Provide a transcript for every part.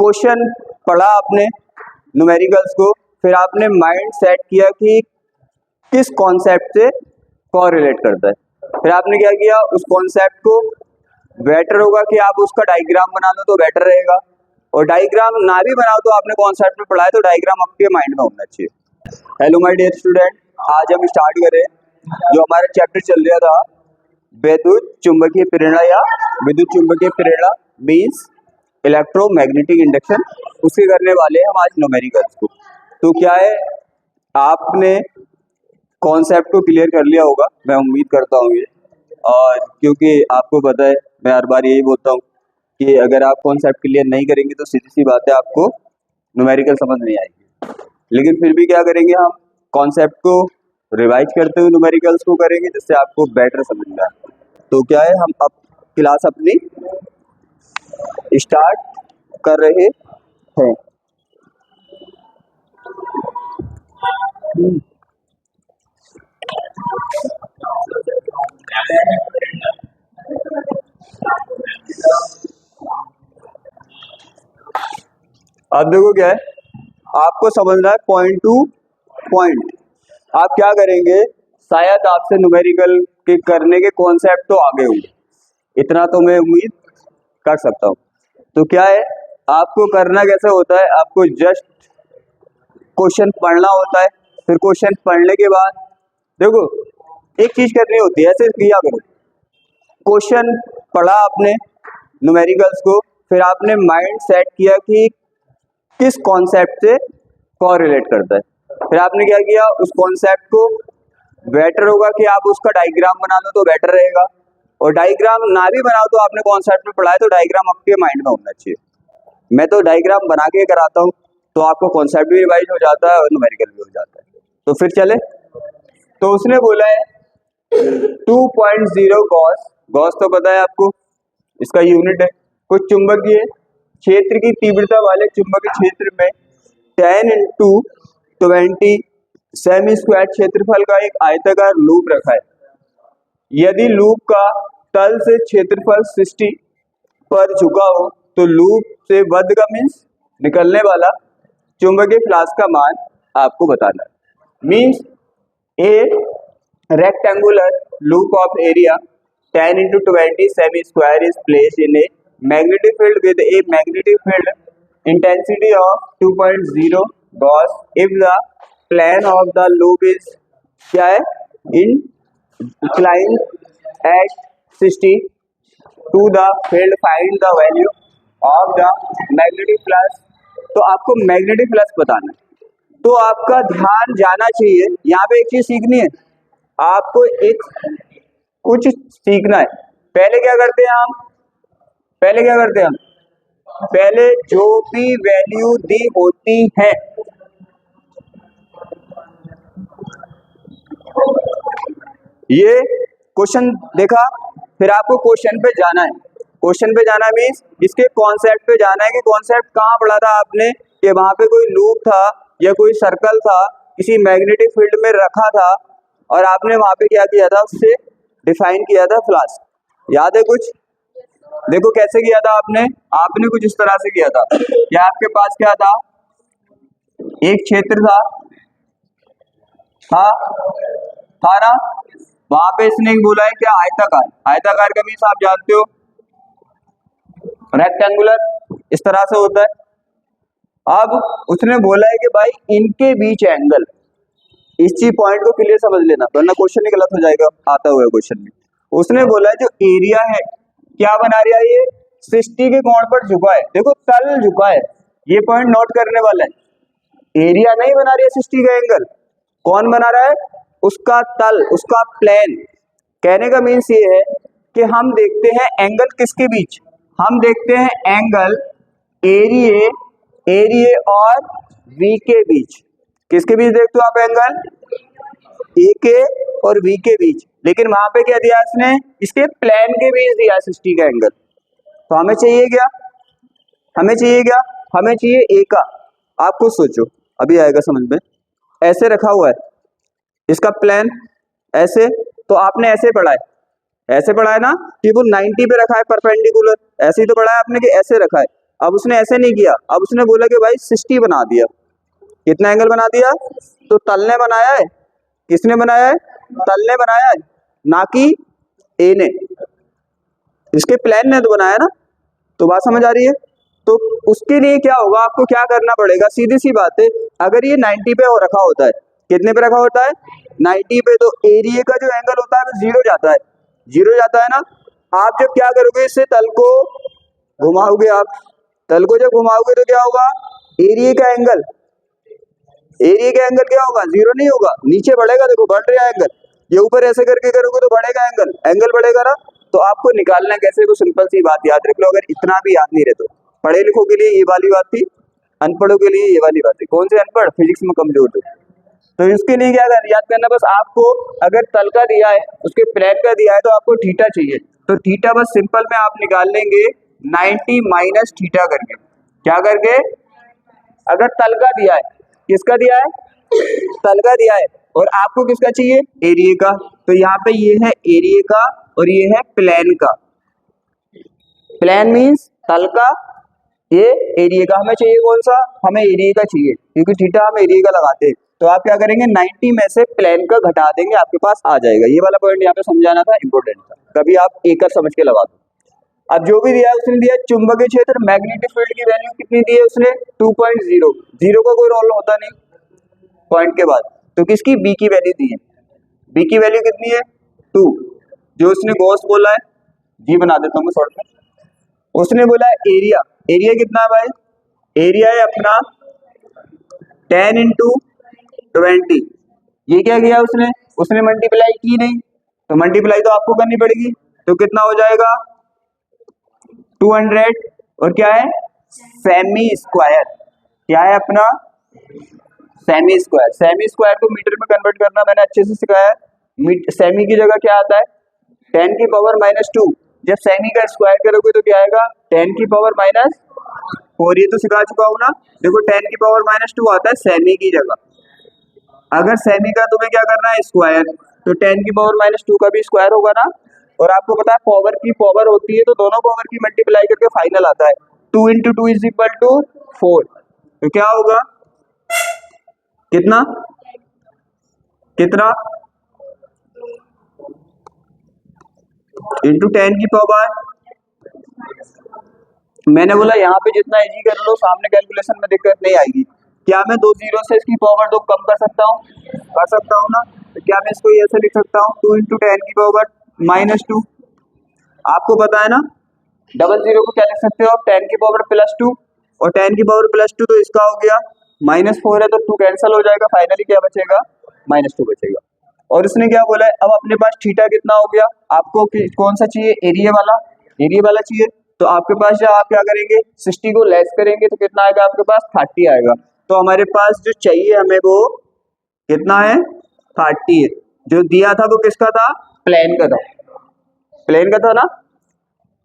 Question पढ़ा आपने numericals को, फिर आपने माइंड सेट किया कि किस कॉन्सेप्ट से कोरिलेट करता है, फिर आपने क्या किया, उस कॉन्सेप्ट को बेटर होगा कि आप उसका डायग्राम बना लो तो बेटर रहेगा, और डायग्राम ना भी बनाओ तो आपने कॉन्सेप्ट में पढ़ा है तो डायग्राम आपके माइंड में होना चाहिए। हेलो माय डियर स्टूडेंट, आज हम स्टार्ट करें जो हमारा चैप्टर चल रहा था विद्युत चुंबकीय प्रेरणा या विद्युत चुंबकीय प्रेरणा मीन्स इलेक्ट्रोमैग्नेटिक इंडक्शन, उसके करने वाले हम आज न्यूमेरिकल्स को। तो क्या है, आपने कॉन्सेप्ट को क्लियर कर लिया होगा, मैं उम्मीद करता हूँ ये, और क्योंकि आपको पता है मैं हर बार यही बोलता हूँ कि अगर आप कॉन्सेप्ट क्लियर नहीं करेंगे तो सीधी सी बात है आपको न्यूमेरिकल समझ नहीं आएगी। लेकिन फिर भी क्या करेंगे, हम कॉन्सेप्ट को रिवाइज करते हुए न्यूमेरिकल्स को करेंगे जिससे आपको बेटर समझ में आए। तो क्या है, हम अब क्लास अपनी स्टार्ट कर रहे हैं। अब देखो क्या है, आपको समझना है पॉइंट टू पॉइंट। आप क्या करेंगे, शायद आपसे न्यूमेरिकल के करने के कॉन्सेप्ट तो आगे होंगे, इतना तो मैं उम्मीद कर सकता हूँ। तो क्या है, आपको करना कैसे होता है, आपको जस्ट क्वेश्चन पढ़ना होता है, फिर क्वेश्चन पढ़ने के बाद देखो एक चीज करनी होती है, ऐसे किया करो, क्वेश्चन पढ़ा आपने न्यूमेरिकल्स को, फिर आपने माइंड सेट किया कि किस कॉन्सेप्ट से कोरिलेट करता है, फिर आपने क्या किया, उस कॉन्सेप्ट को बेटर होगा कि आप उसका डायग्राम बना लो तो बेटर रहेगा, और डायग्राम ना भी बनाओ तो आपने कॉन्सेप्ट में पढ़ा है तो डायग्राम आपके माइंड में होना चाहिए। मैं तो डायग्राम बना के कराता हूँ तो आपको कॉन्सेप्ट भी रिवाइज हो जाता है और न्यूमेरिकल भी हो जाता है। तो फिर चले, तो उसने बोला है 2.0 गॉस, गॉस तो पता है आपको, इसका यूनिट है, कुछ चुंबकीय क्षेत्र की तीव्रता वाले चुंबकीय क्षेत्र में 10 × 20 सेमी स्क्वायर क्षेत्रफल का एक आयताकार लूप रखा है। यदि लूप का तल से क्षेत्रफल 60 पर झुका हो तो लूप से बद्ध का मीन्स निकलने वाला चुंबकीय फ्लक्स का मान आपको बताना है। Means a rectangular loop of area 10 × 20 semi square is placed in a magnetic field with a magnetic field intensity of 2.0 gauss if the plane of the loop is क्या है, inclined at 60 to the field, find the value of the magnetic flux। तो आपको magnetic flux बताना है, तो आपका ध्यान जाना चाहिए, यहाँ पे एक चीज सीखनी है, आपको एक कुछ सीखना है। पहले क्या करते हैं हम, पहले जो भी वैल्यू दी होती है ये क्वेश्चन देखा, फिर आपको क्वेश्चन पे जाना है, क्वेश्चन पे जाना मीन्स इसके कॉन्सेप्ट पे जाना है कि कॉन्सेप्ट कहाँ पढ़ा था आपने, कि वहां पे कोई लूप था या कोई सर्कल था, किसी मैग्नेटिक फील्ड में रखा था और आपने वहां पे क्या किया था, उससे डिफाइन किया था फ्लक्स। याद है कुछ? देखो कैसे किया था आपने कुछ इस तरह से किया था, या आपके पास क्या था, एक क्षेत्र था ना, वहां पे इसने बोला है क्या, आयताकार, आयताकार का मीन्स आप जानते हो रेक्टेंगुलर, इस तरह से होता है। अब उसने बोला है कि भाई इनके बीच एंगल, इस चीज पॉइंट को क्लियर समझ लेना वरना क्वेश्चन ही गलत हो जाएगा आता हुआ क्वेश्चन में। उसने बोला है जो एरिया है क्या बना रहा है, ये 60 के कोण पर झुका है, देखो तल झुका है, ये पॉइंट नोट करने वाला है। एरिया नहीं बना रही है 60 का एंगल, कौन बना रहा है, उसका तल, उसका प्लेन। कहने का मीन्स ये है कि हम देखते हैं एंगल किसके बीच, हम देखते हैं एंगल एरिए और वी के बीच। किसके बीच देखते हो आप एंगल, ए के और वी के बीच, लेकिन वहां पे क्या दिया इसने, इसके प्लेन के बीच दिया 60 का एंगल। तो हमें चाहिए क्या, हमें चाहिए ए का। आप कुछ सोचो, अभी आएगा समझ में। ऐसे रखा हुआ है इसका प्लेन, ऐसे, तो आपने ऐसे पढ़ा है ना कि वो 90 पे रखा है परपेंडिकुलर, ऐसे ही तो पढ़ा है आपने कि ऐसे रखा है। अब उसने ऐसे नहीं किया, अब उसने बोला कि भाई 60 बना दिया। कितना एंगल बना दिया? तो तल ने बनाया है, किसने बनाया है? तल ने बनाया है, ना कि ए ने। इसके प्लान ने तो बनाया ना। तो बात समझ आ रही है? तो उसके लिए क्या होगा, आपको क्या करना पड़ेगा, सीधी सी बात है, अगर ये 90 पे रखा होता है, कितने पे रखा होता है? 90 पे, तो एरिया का जो एंगल होता है वो 0 जाता है, 0 जाता है ना। आप जब क्या करोगे, इससे तल को घुमाओगे, आप तल को जब घुमाओगे तो क्या होगा, एरिया का एंगल, एरिया का एंगल क्या होगा? 0 नहीं होगा, नीचे बढ़ेगा। देखो बढ़ रहा है एंगल, ये ऊपर ऐसे करके करोगे तो बढ़ेगा एंगल, एंगल बढ़ेगा ना। तो आपको निकालना कैसे, वो सिंपल सी बात याद रख लो, अगर इतना भी याद नहीं रहे तो। पढ़े लिखों के लिए ये वाली बात थी, अनपढ़ों के लिए ये वाली बात थी। कौन से अनपढ़? फिजिक्स में कमजोर थे। तो इसके लिए क्या याद करना, बस आपको अगर तल का दिया है, उसके प्लेन का दिया है, तो आपको थीटा चाहिए। तो थीटा बस सिंपल में आप निकाल लेंगे 90 माइनस थीटा करके। क्या करके? अगर तल का दिया है, किसका दिया है? तल का दिया है, और आपको किसका चाहिए? एरिया का। तो यहाँ पे ये है एरिया का और ये है प्लेन का। प्लेन मीन्स तल का, ये एरिया का। हमें चाहिए कौन सा? हमें एरिया का चाहिए, क्योंकि थीटा हम एरिया का लगाते हैं। तो आप क्या करेंगे, 90 में से प्लेन का घटा देंगे, आपके पास आ जाएगा। ये वाला पॉइंट यहाँ पे समझाना था, इंपॉर्टेंट था, कभी आप एक समझ के लगा दो। अब जो भी दिया है उसने दिया चुंबकीय क्षेत्र, मैग्नेटिक फील्ड की वैल्यू कितनी दी है उसने? 2.0। जीरो का कोई रोल होता नहीं पॉइंट के बाद, तो किसकी? बी की वैल्यू दी है। बी की वैल्यू कितनी है? 2। जो उसने गॉस बोला है, जी बना देता हूँ मैं शॉर्ट में। उसने बोला है एरिया, एरिया कितना है भाई? एरिया है अपना 10 इंटू 20। ये क्या किया उसने? उसने मल्टीप्लाई की नहीं, तो मल्टीप्लाई तो आपको करनी पड़ेगी। तो कितना हो जाएगा? 200। और क्या है? Semi square. क्या है अपना? Semi square. सेमी स्क्वायर को मीटर में कन्वर्ट करना मैंने अच्छे से सिखाया है। सेमी की जगह क्या आता है? 10 की पावर -2। जब सेमी का स्क्वायर करोगे तो क्या आएगा? 10 की पावर -4। ये तो सिखा चुका हूं ना। देखो 10 की पावर -2 आता है सेमी की जगह। अगर सेमी का तुम्हें क्या करना है? स्क्वायर, तो 10 की पावर -2 का भी स्क्वायर होगा ना। और आपको पता है पावर की पावर होती है, तो दोनों पावर की मल्टीप्लाई करके फाइनल आता है 2 इंटू 2 इज इक्वल टू 4। तो क्या होगा? कितना कितना? इंटू 10 की पावर, मैंने बोला यहाँ पे जितना इजी कर लो, सामने कैलकुलेशन में दिक्कत नहीं आएगी। क्या मैं 2 जीरो से इसकी पावर 2 कम कर सकता हूँ? कर सकता हूँ ना। तो क्या मैं इसको ऐसे लिख सकता हूँ 2 इंटू 10 की पावर -2। आपको पता है ना, डबल जीरो को क्या लिख सकते हो आप? 10 की पावर +2, और 10 की पावर +2 तो इसका हो गया -4 है, तो 2 कैंसिल हो जाएगा, फाइनली क्या बचेगा? -2 बचेगा। और उसने क्या बोला है, अब अपने पास थीटा कितना हो गया? आपको कौन सा चाहिए? एरिया वाला, एरिया वाला चाहिए। तो आपके पास जब आप क्या करेंगे, 60 को लेस करेंगे तो कितना आएगा आपके पास? 30 आएगा। तो हमारे पास जो चाहिए हमें वो कितना है? 30 है। जो दिया था वो किसका था? प्लेन का था, प्लेन का था ना।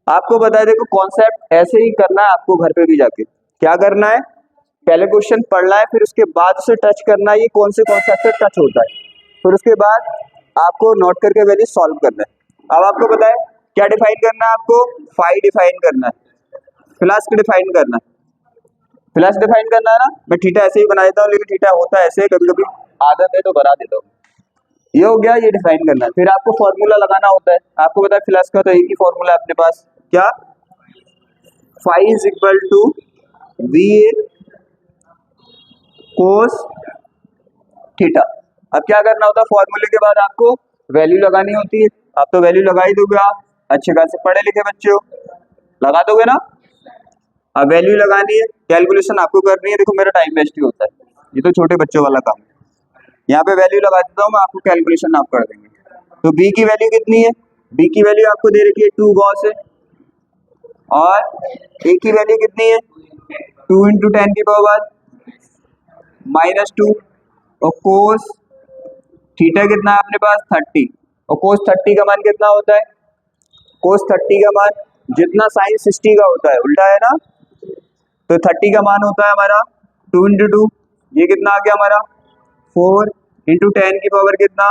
आपको बताया, देखो कॉन्सेप्ट ऐसे ही करना है आपको घर पे भी जाके। क्या करना है? पहले क्वेश्चन पढ़ना है, फिर उसके बाद उसे टच करना है, ये कौन से कॉन्सेप्ट से टच होता है, फिर उसके बाद आपको नोट करके वैल्यू सॉल्व करना है। अब आपको पता है क्या डिफाइन करना है? आपको फाई डिफाइन करना है, फ्लक्स डिफाइन करना है। फ्लक्स डिफाइन करना है ना। मैं थीटा ऐसे ही बना देता हूँ, लेकिन थीटा होता है ऐसे, कभी कभी आदत है तो बना देता हूँ। ये हो गया, ये डिफाइन करना है। फिर आपको फॉर्मूला लगाना होता है। आपको पता है फ्लक्स का तो एक ही फॉर्मूला है अपने पास, क्या? Phi is equal to V cos theta. अब क्या करना होता है? फॉर्मूले के बाद आपको वैल्यू लगानी होती है। आप तो वैल्यू लगा ही दोगे, आप अच्छे खासे पढ़े लिखे बच्चे हो, लगा दोगे ना। अब वैल्यू लगानी है, कैलकुलेशन आपको करनी है। देखो मेरा टाइम वेस्ट ही होता है, ये तो छोटे बच्चों वाला काम है। यहाँ पे वैल्यू लगा देता हूँ मैं, आपको कैलकुलेशन आप कर देंगे। तो बी की वैल्यू कितनी है? बी की वैल्यू आपको दे रखी है 2 गॉस है, और ए की वैल्यू कितनी है? 2 इंटू 10 की पावर -2। और कोस थीटा कितना है अपने पास? 30। और कोस 30 का मान कितना होता है? कोस 30 का मान जितना साइन 60 का होता है, उल्टा है ना। तो 30 का मान होता है हमारा 2 इंटू 2, ये कितना आ गया हमारा? 4 इंटू 10 की पावर कितना?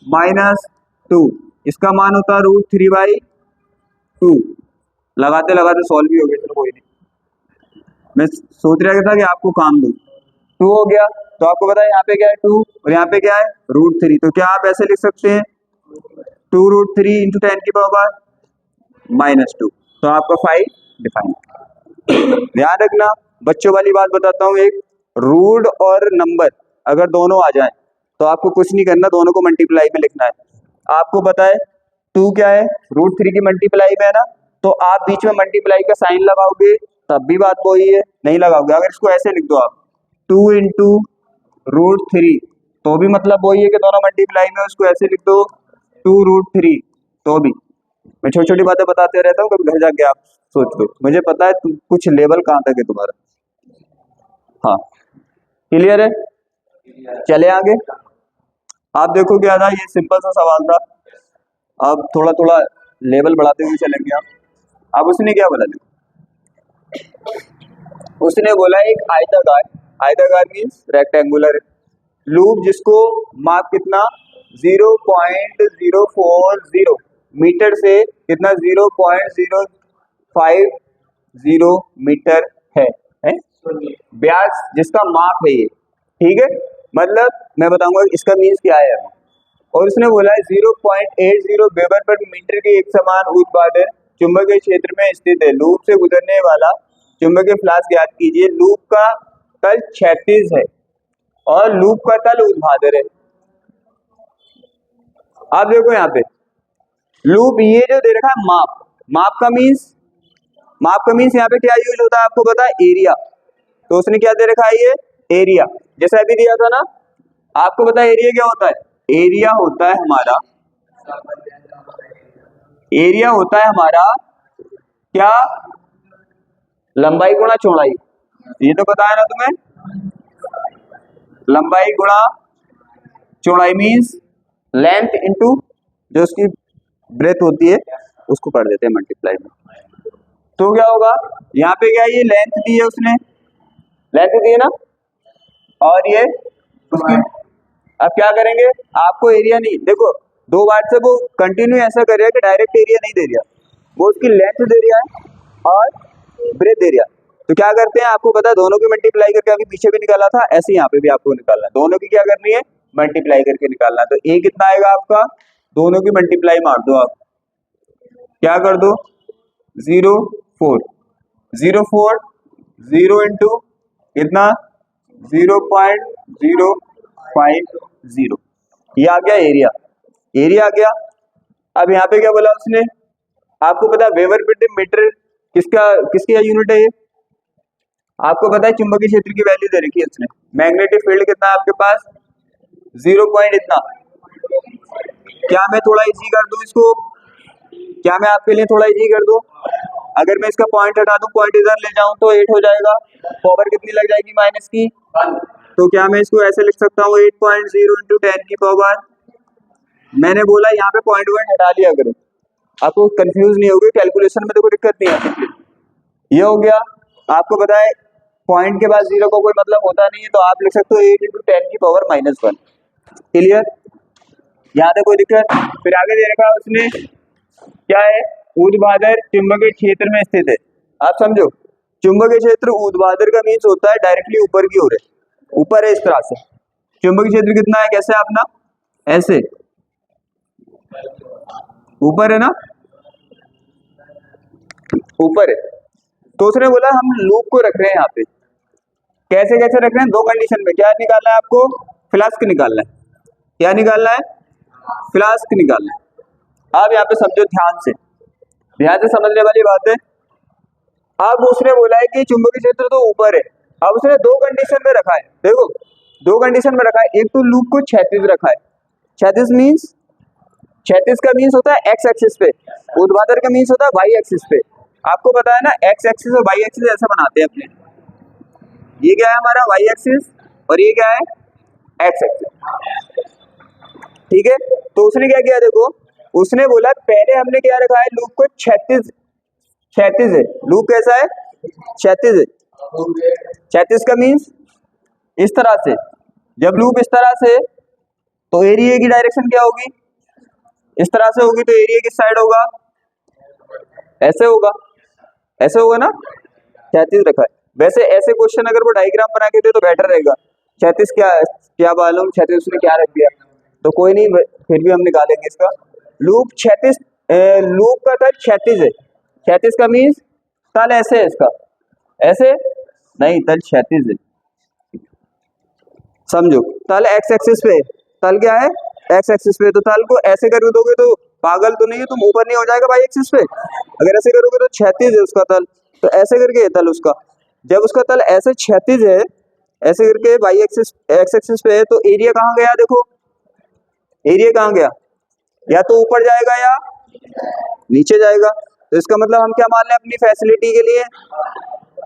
-2। इसका मान होता है √3/2। लगाते लगाते सॉल्व भी हो गया, चलो कोई नहीं। मैं सोच रहा था कि आपको काम दूं। 2 हो गया, तो आपको पता है यहाँ पे क्या है 2 और यहाँ पे क्या है √3, तो क्या आप ऐसे लिख सकते हैं 2√3 इंटू 10 की पावर -2, तो आपका 5 डिफाइन। ध्यान रखना, बच्चों वाली बात बताता हूँ एक, रूट और नंबर अगर दोनों आ जाएं तो आपको कुछ नहीं करना, दोनों को मल्टीप्लाई में लिखना है। आपको पता है 2 क्या है √3 की मल्टीप्लाई में है ना, तो आप बीच में मल्टीप्लाई का साइन लगाओगे तब भी बात वही है, नहीं लगाओगे अगर इसको ऐसे लिख दो आप 2 इंटू √3 तो भी मतलब वही है कि दोनों मल्टीप्लाई में, उसको ऐसे लिख दो 2√3 तो भी। मैं छोटी छोटी बातें बताते रहता हूँ, कभी घर जाके आप सोच लो, मुझे पता है कुछ लेवल कहाँ तक है तुम्हारा। हाँ क्लियर है, चले आगे। आप देखो क्या था, ये सिंपल सा सवाल था, अब थोड़ा थोड़ा लेवल बढ़ाते हुए चलेंगे आप। अब उसने क्या बोला, उसने बोला एक आयताकार, आयताकार मीन्स रेक्टेंगुलर लूप जिसको माप कितना 0.040 मीटर से कितना 0.050 मीटर है व्यास जिसका माप है ये, ठीक है। मतलब मैं बताऊंगा इसका मीन्स क्या है। और उसने बोला है 0.80 वेबर पर मीटर के एक समान ऊर्ध्वाधर चुंबकीय क्षेत्र में स्थित है लूप से गुजरने वाला चुंबकीय फ्लास्क ज्ञात कीजिए। लूप का तल क्षैतिज है और लूप का तल ऊर्ध्वाधर है। आप देखो यहाँ पे लूप ये जो दे रखा है माप, माप का मीन्स यहाँ पे क्या यूज होता है आपको पता है, एरिया। तो उसने क्या दे रखा है ये एरिया, जैसे अभी दिया था ना, आपको पता है एरिया क्या होता है, एरिया होता है हमारा, एरिया होता है हमारा क्या, लंबाई गुणा चौड़ाई। ये तो पता है ना तुम्हें, लंबाई गुणा चौड़ाई मीन्स लेंथ इनटू जो उसकी ब्रेथ होती है उसको कर देते हैं मल्टीप्लाई में। तो क्या होगा यहाँ पे, क्या ये लेंथ दी है उसने, लेंथ दी है ना, और ये उसकी, अब क्या करेंगे, आपको एरिया नहीं, देखो 2 बार से वो कंटिन्यू ऐसा कर रहा है कि डायरेक्ट एरिया नहीं दे रहा, वो उसकी लेंथ दे रहा है और ब्रेथ दे रहा। तो क्या करते हैं आपको पता है, दोनों की मल्टीप्लाई करके अभी पीछे भी निकाला था, ऐसे यहाँ पे भी आपको निकालना है, दोनों की क्या करनी है मल्टीप्लाई करके निकालना है। तो ए कितना आएगा आपका, दोनों की मल्टीप्लाई मार दो आप, क्या कर दो 0.4 इंटू कितना 0.050, ये आ गया एरिया, एरिया आ गया। अब यहाँ पे क्या बोला उसने, आपको पता है वेबर प्रति मीटर किसकी यूनिट है ये, आपको पता है चुंबकीय क्षेत्र की वैल्यू दे रखी है उसने, मैग्नेटिक फील्ड कितना है आपके पास 0 पॉइंट इतना। क्या मैं थोड़ा इजी कर दूं इसको, क्या मैं आपके लिए थोड़ा इजी कर दूं, अगर मैं इसका पॉइंट हटा दूं, पॉइंट इधर ले जाऊं तो 8 हो जाएगा, पावर कितनी लग जाएगी माइनस की 1। तो क्या मैं इसको ऐसे लिख सकता हूँ 8.0 इंटू 10 की पावर, मैंने बोला यहाँ पे पॉइंट हटा लिया करो, आपको कंफ्यूज नहीं होगी, कैलकुलेशन में तो कोई दिक्कत नहीं आती। ये हो गया, आपको पता है पॉइंट के बाद 0 का कोई मतलब होता नहीं है, तो आप लिख सकते हो 8 इंटू 10 की पावर -1। क्लियर, यहाँ तक कोई दिक्कत। फिर आगे दे रखा उसने क्या है, ऊर्ध्वाधर चुंबकीय क्षेत्र में स्थित है। आप समझो चुंबकीय क्षेत्र ऊर्ध्वाधर का मीन्स होता है डायरेक्टली ऊपर की ओर है, ऊपर है इस तरह से। चुंबकीय क्षेत्र कितना है, कैसे अपना ऐसे ऊपर है ना, ऊपर है। तो उसने बोला हम लूप को रख रहे हैं यहाँ पे, कैसे कैसे रख रहे हैं, 2 कंडीशन में। क्या निकालना है आपको, फ्लास्क निकालना है, क्या निकालना है, फ्लास्क निकालना है। अब यहाँ पे समझो ध्यान से समझने वाली बात है। अब उसने बोला है कि चुंबकीय क्षेत्र तो ऊपर है, अब उसने 2 कंडीशन में रखा है, देखो 2 कंडीशन में रखा है। एक तो लूप को क्षैतिज रखा है, क्षैतिज मीन्स, क्षैतिज का मीन्स होता है एक्स एक्सिस पे, ऊर्ध्वाधर का मीन्स होता है वाई एक्सिस पे। आपको पता है ना एक्स एक्सिस और वाई एक्सिस ऐसा बनाते हैं अपने, ये क्या है हमारा वाई एक्सिस और ये क्या है एक्स एक्सिस, ठीक है। तो उसने क्या किया, देखो उसने बोला पहले हमने क्या रखा है, लूप को क्षैतिज, क्षैतिज है लूप, कैसा है क्षैतिज है, क्षैतिज का मीन्स इस तरह से। जब लूप इस तरह से तो एरिया की डायरेक्शन क्या होगी, इस तरह से होगी, तो एरिया किस साइड होगा, ऐसे होगा, ऐसे होगा ना, क्षैतिज रखा है। वैसे ऐसे क्वेश्चन अगर वो डायग्राम बना के दे तो बेटर रहेगा। 36 क्या क्या मालूम 36 उसने क्या रख दिया, तो कोई नहीं, फिर भी हम निकालेंगे इसका। लूप 36, लूप का तल 36 है। 36 का मीन्स तल ऐसे है इसका, ऐसे नहीं, तल 36 है। समझो, तल एक्स एक्सिस पे, तल क्या है एक्स एक्सिस पे, तो तल को ऐसे कर दोगे तो पागल तो नहीं है तुम, ऊपर नहीं हो जाएगा वाई एक्सिस पे। अगर ऐसे करोगे तो 36 है उसका तल, तो ऐसे करके तल उसका, जब उसका तल ऐसे 36 है, ऐसे करके वाई एक्सिस एक्स एक्सिस पे है, तो एरिया कहाँ गया देखो, एरिया कहाँ गया, या तो ऊपर जाएगा या नीचे जाएगा। तो इसका मतलब हम क्या मान लें अपनी फैसिलिटी के लिए,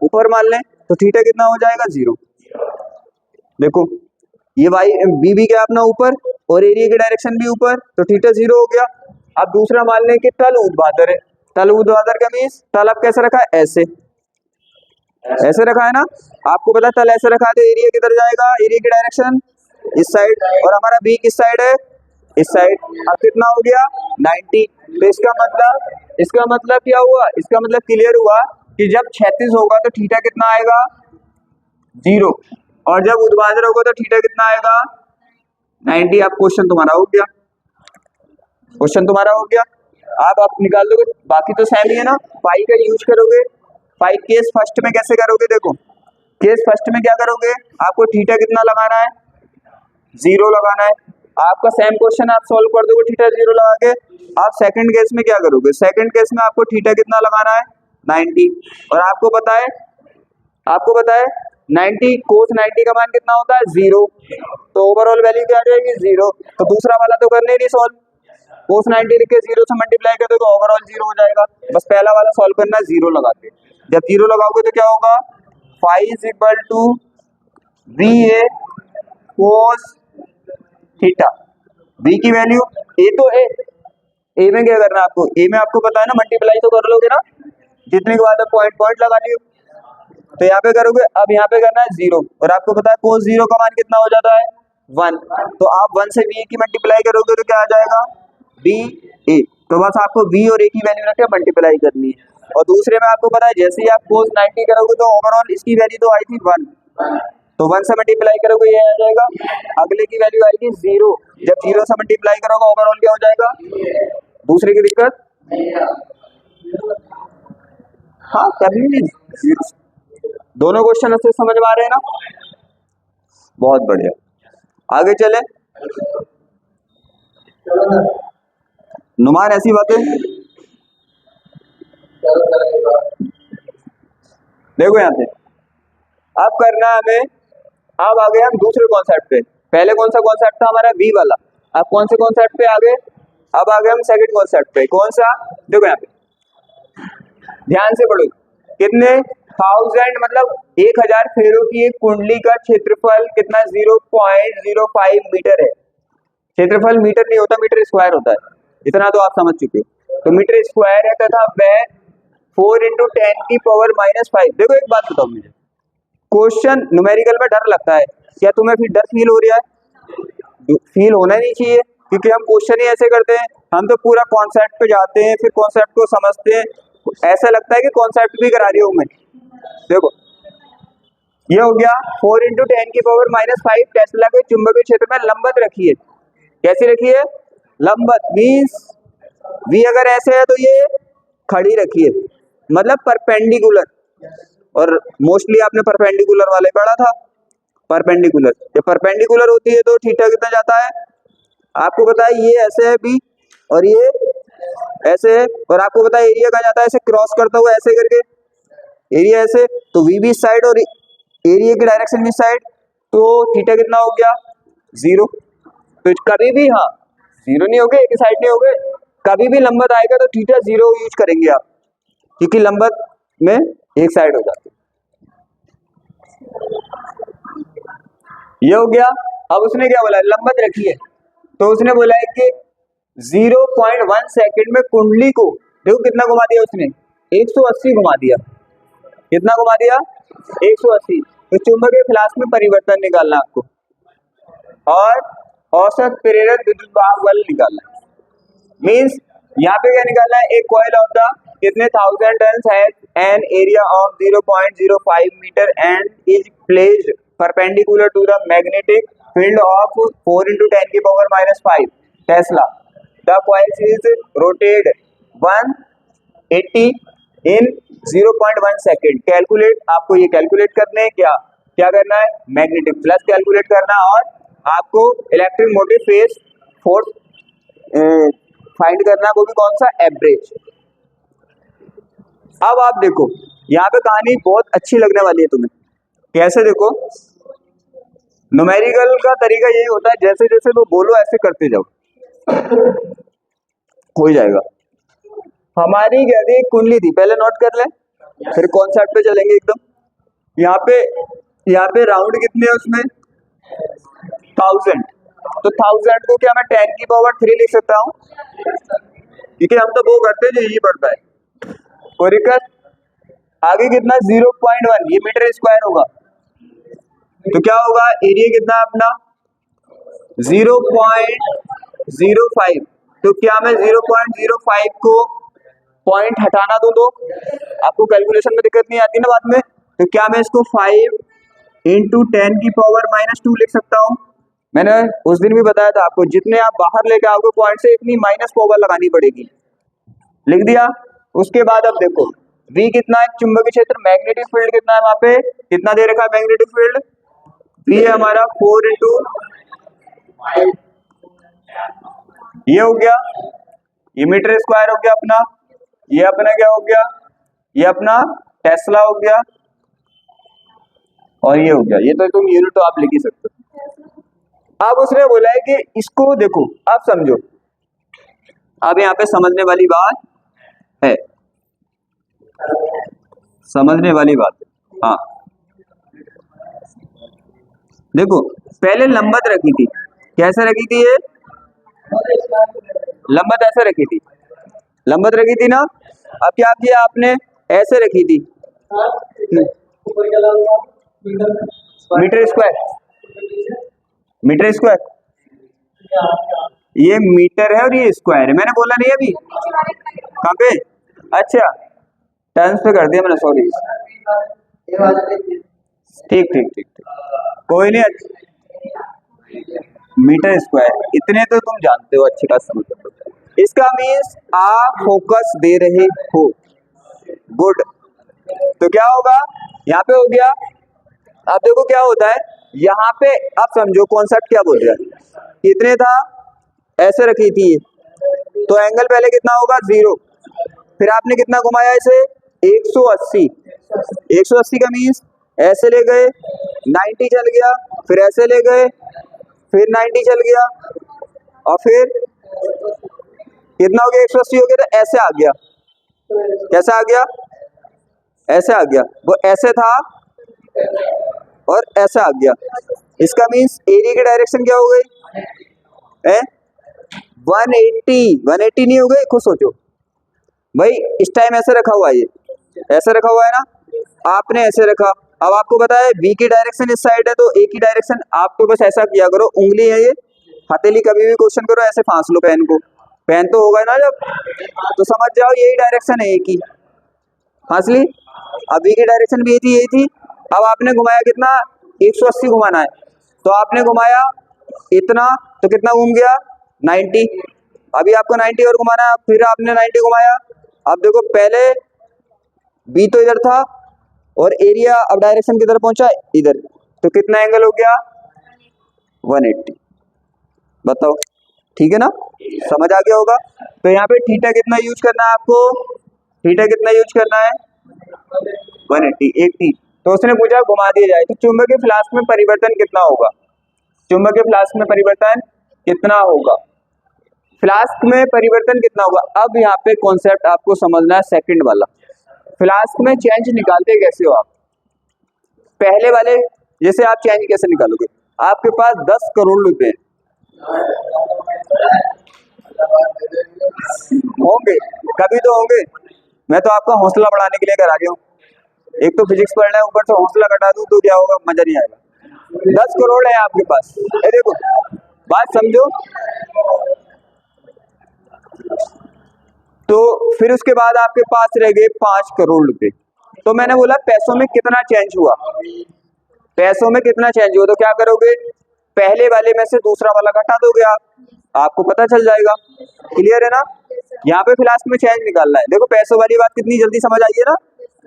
ऊपर मान लें, तो थीटा कितना हो जाएगा 0। देखो ये वाई बी भी क्या अपना ऊपर, और एरिया की डायरेक्शन भी ऊपर, तो थीटा 0 हो गया। अब दूसरा मान लें कि तल ऊर्ध्वाधर है, तल ऊर्ध्वाधर का मीन्स तल अब कैसे रखा है, ऐसे, ऐसे रखा है ना, आपको पता है तल ऐसे रखा है तो एरिया किधर जाएगा, एरिया की डायरेक्शन इस साइड, और हमारा बी किस साइड है, इस साइड। अब कितना हो गया 90। तो इसका मतलब क्या हुआ, इसका मतलब क्लियर हुआ कि जब 36 होगा तो थीटा कितना आएगा 0, और जब ऊर्ध्वाधर होगा तो थीटा कितना आएगा 90। अब क्वेश्चन तुम्हारा हो गया, क्वेश्चन तुम्हारा हो गया। अब आप निकाल दोगे, बाकी तो सेम ही है ना, पाई का यूज करोगे। पाई केस फर्स्ट में कैसे करोगे, देखो केस फर्स्ट में क्या करोगे, आपको थीटा कितना लगाना है 0 लगाना है। आपका सेम क्वेश्चन आप सॉल्व कर दोगे थीटा 0 लगा के। आप सेकंड केस में क्या करोगे, सेकंड केस में आपको थीटा कितना लगाना है 90, और आपको पता है 90 कोस 90 का मान कितना होता है 0, तो ओवरऑल वैल्यू क्या आ जाएगी 0। तो दूसरा वाला तो करने नहीं सॉल्व, कोस 90 लिख के 0 से मल्टीप्लाई कर दोगे ओवरऑल 0 हो जाएगा। बस पहला वाला सॉल्व करना है 0 लगा के। जब 0 लगाओगे तो क्या होगा, phi is equal to B A cos theta. B की वैल्यू ए, तो ए में क्या करना है आपको, ए में आपको पता है ना मल्टीप्लाई तो कर लोगे ना, जितने के बाद पॉइंट पॉइंट लगा लियो, तो यहाँ पे करोगे। अब यहाँ पे करना है 0, और आपको पता है कोस 0 का मान कितना हो जाता है 1, तो आप 1 से बी की मल्टीप्लाई करोगे तो क्या आ जाएगा बी ए। तो बस आपको बी और ए की वैल्यू रख के मल्टीप्लाई करनी है। और दूसरे में आपको पता है जैसे ही आप कोस 90 करोगे तो ओवरऑल इसकी वैल्यू तो आई थी 1, तो 1 से मल्टीप्लाई करोगे ये आ जाएगा, अगले की वैल्यू आएगी 0। जब 0 से मल्टीप्लाई करोगे ओवरऑल क्या हो जाएगा, दूसरे की दिक्कत हाँ करनी नहीं। दोनों क्वेश्चन अच्छे समझ में आ रहे हैं ना, बहुत बढ़िया। आगे चले, नुमान ऐसी बातें देखो यहाँ पे अब करना है हमें। अब आ गए हम दूसरे कॉन्सेप्ट पे, पहले कौन सा कॉन्सेप्ट था हमारा बी वाला, अब कौन से कॉन्सेप्ट पे आ गए, अब आ गए हम सेकंड कॉन्सेप्ट पे। कौन सा, देखो यहाँ पे ध्यान से पढ़ो, कितने 1000 मतलब 1000 फेरों की एक कुंडली का क्षेत्रफल कितना 0.05 मीटर है। क्षेत्रफल मीटर नहीं होता, मीटर स्क्वायर होता है, इतना तो आप समझ चुके हो। तो मीटर स्क्वायर है तथा वह 4 × 10⁻⁵। देखो एक बात बताओ मुझे, क्वेश्चन न्यूमेरिकल में डर लगता है, क्या तुम्हें फिर डर फील हो रहा है, फील होना नहीं चाहिए, क्योंकि हम क्वेश्चन ही ऐसे करते हैं, हम तो पूरा कॉन्सेप्ट पे जाते हैं, फिर कॉन्सेप्ट को समझते हैं, ऐसा लगता है कि कॉन्सेप्ट भी करा रही हूं मैं। देखो ये हो गया 4 × 10⁻⁵ टेस्ला के चुंबकीय क्षेत्र में लंबवत रखी है। कैसी रखी है, लंबवत मीन्स v अगर ऐसे है तो ये खड़ी रखी है, मतलब परपेंडिकुलर, और मोस्टली आपने परपेंडिकुलर वाले पढ़ा था। परपेंडिकुलर, जब परपेंडिकुलर होती है तो थीटा कितना जाता है, आपको पता है ये ऐसे है बी, और ये ऐसे है, और आपको पता है एरिया कहाँ जाता है, ऐसे क्रॉस करता हुआ ऐसे करके एरिया ऐसे, तो वी भी इस साइड और एरिया की डायरेक्शन भी इस साइड, तो थीटा कितना हो गया 0। तो कभी भी हाँ 0 नहीं हो गए, एक ही साइड नहीं हो गए, कभी भी लंबवत आएगा तो थीटा 0 यूज करेंगे आप, क्योंकि लंबवत में एक साइड हो जाती है। ये हो गया। अब उसने क्या बोला, लंबवत रखी है, तो उसने बोला है कि 0.1 सेकंड में कुंडली को देखो कितना घुमा दिया उसने, 180 घुमा दिया। कितना घुमा दिया 180। तो चुंबकीय फ्लास्क में परिवर्तन निकालना आपको, और औसत प्रेरित विद्युत वाहक बल निकालना है। मींस यहाँ पे क्या निकालना है, एक कॉइल ऑफ द कितने 1000 टन है an area of 0.05 metre and is placed perpendicular to the magnetic field of 4 into 10 की power -5 tesla. The coil is rotate 180 in 0.1 second. Calculate, आपको ये कैलकुलेट करने हैं, क्या करना है, मैग्नेटिक फ्लक्स कैलकुलेट करना है और आपको electric motive face force find करना है, वो भी कौन सा, एवरेज। अब आप देखो यहाँ पे कहानी बहुत अच्छी लगने वाली है तुम्हें। कैसे, देखो न्यूमेरिकल का तरीका यही होता है, जैसे जैसे वो बोलो ऐसे करते जाओ, हो जाएगा। हमारी क्या थी, कुंडली थी, पहले नोट कर ले, फिर कॉन्सेप्ट पे चलेंगे एकदम। यहाँ पे राउंड कितने है उसमें, 1000। तो 1000 को क्या मैं 10 की पावर 3 लिख सकता हूँ, क्योंकि हम तो वो करते हैं जो यही पड़ता है। कोई दिक्कत? आगे कितना, 0.1, ये मीटर स्क्वायर होगा, तो क्या होगा, एरिया कितना अपना 0.05। तो क्या मैं 0.05 को पॉइंट हटाना दूं तो आपको कैलकुलेशन में दिक्कत नहीं आती ना बाद में। तो क्या मैं इसको 5 into 10 की पावर -2 लिख सकता हूँ। मैंने उस दिन भी बताया था आपको, जितने आप बाहर लेके आओगे पॉइंट से इतनी माइनस पावर लगानी पड़ेगी। लिख दिया। उसके बाद अब देखो V कितना है, चुंबकीय क्षेत्र, मैग्नेटिक फील्ड कितना है, वहां पे कितना दे रखा है मैग्नेटिक फील्ड, V है हमारा 4 into, ये हो गया, ये मीटर स्क्वायर हो गया अपना, ये अपना क्या हो गया, ये अपना टेस्ला हो गया, और ये हो गया, ये तो तुम यूनिट तो आप लिख ही सकते हो। अब उसने बोला है कि इसको देखो, अब समझो, अब यहाँ पे समझने वाली बात है, समझने वाली बात है। हाँ देखो, पहले लंबत रखी थी, कैसे रखी थी ये, लंबत ऐसे रखी थी, लंबत रखी थी ना। अब क्या किया आपने, ऐसे रखी थी, मीटर स्क्वायर, मीटर स्क्वायर, ये मीटर है और ये स्क्वायर है, मैंने बोला नहीं अभी, कहाँ पे, अच्छा टर्न्स पे कर दिया मैंने, सॉरी, ठीक ठीक ठीक ठीक, कोई नहीं, मीटर स्क्वायर, इतने तो तुम जानते हो, अच्छी बात समझ सकते हो। इसका मीन्स आप फोकस दे रहे हो, गुड। तो क्या होगा, यहाँ पे हो गया। अब देखो क्या होता है यहाँ पे, अब समझो कॉन्सेप्ट क्या बोल रहा है, कितने था, ऐसे रखी थी, तो एंगल पहले कितना होगा, 0, फिर आपने कितना घुमाया इसे, 180, 180 का मीन्स ऐसे ले गए, 90 चल गया, फिर ऐसे ले गए, फिर 90 चल गया, और फिर कितना हो गया, 180 हो गया, तो ऐसे आ गया, कैसा आ गया, ऐसे आ गया, वो ऐसे था और ऐसा आ गया। इसका मीन्स एरिया की डायरेक्शन क्या हो गई, 180 नहीं हो गई, खुद सोचो भाई, इस टाइम ऐसे रखा हुआ है, ये ऐसे रखा हुआ है ना, आपने ऐसे रखा। अब आपको पता है V की डायरेक्शन इस साइड है, तो A की डायरेक्शन आपको बस ऐसा किया करो, उंगली है ये, हथेली कभी भी क्वेश्चन करो ऐसे फांस लो पेन को, पेन तो होगा ना जब, तो समझ जाओ यही डायरेक्शन है A की, फांस ली। अब V की डायरेक्शन भी यही थी। अब आपने घुमाया कितना, 180 घुमाना है, तो आपने घुमाया इतना, तो कितना घूम गया, 90। अभी आपको 90 और घुमाना है, फिर आपने 90 घुमाया। अब देखो पहले B तो इधर था और एरिया अब डायरेक्शन किधर पहुंचा, इधर, तो कितना एंगल हो गया, 180। बताओ, ठीक है ना, समझ आ गया होगा। तो यहाँ पे थीटा कितना यूज करना है आपको, थीटा कितना यूज करना है, 180, 80। तो उसने पूछा घुमा दिया जाए तो चुंबकीय फ्लास्क में परिवर्तन कितना होगा, चुंबकीय फ्लास्क में परिवर्तन कितना होगा, फ्लास्क में परिवर्तन कितना होगा। अब यहाँ पे कॉन्सेप्ट आपको समझना है सेकंड वाला, फ्लास्क में चेंज निकालते कैसे हो आप, पहले वाले जैसे आप चेंज कैसे निकालोगे, आपके पास 10 करोड़ रुपए होंगे, कभी तो होंगे, मैं तो आपका हौसला बढ़ाने के लिए करा रही हूँ, एक तो फिजिक्स पढ़ना है, ऊपर से हौसला घटा दूं तो क्या होगा, मजा नहीं आएगा। 10 करोड़ है आपके पास, देखो बात समझो, तो फिर उसके बाद आपके पास रह गए 5 करोड़ रुपए। तो मैंने बोला पैसों में कितना चेंज हुआ, पैसों में कितना चेंज हुआ, तो क्या करोगे, पहले वाले में से दूसरा वाला घटा दोगे आप, आपको पता चल जाएगा। क्लियर है ना। यहाँ पे फ्लास्क में चेंज निकालना है। देखो पैसों वाली बात कितनी जल्दी समझ आई है ना,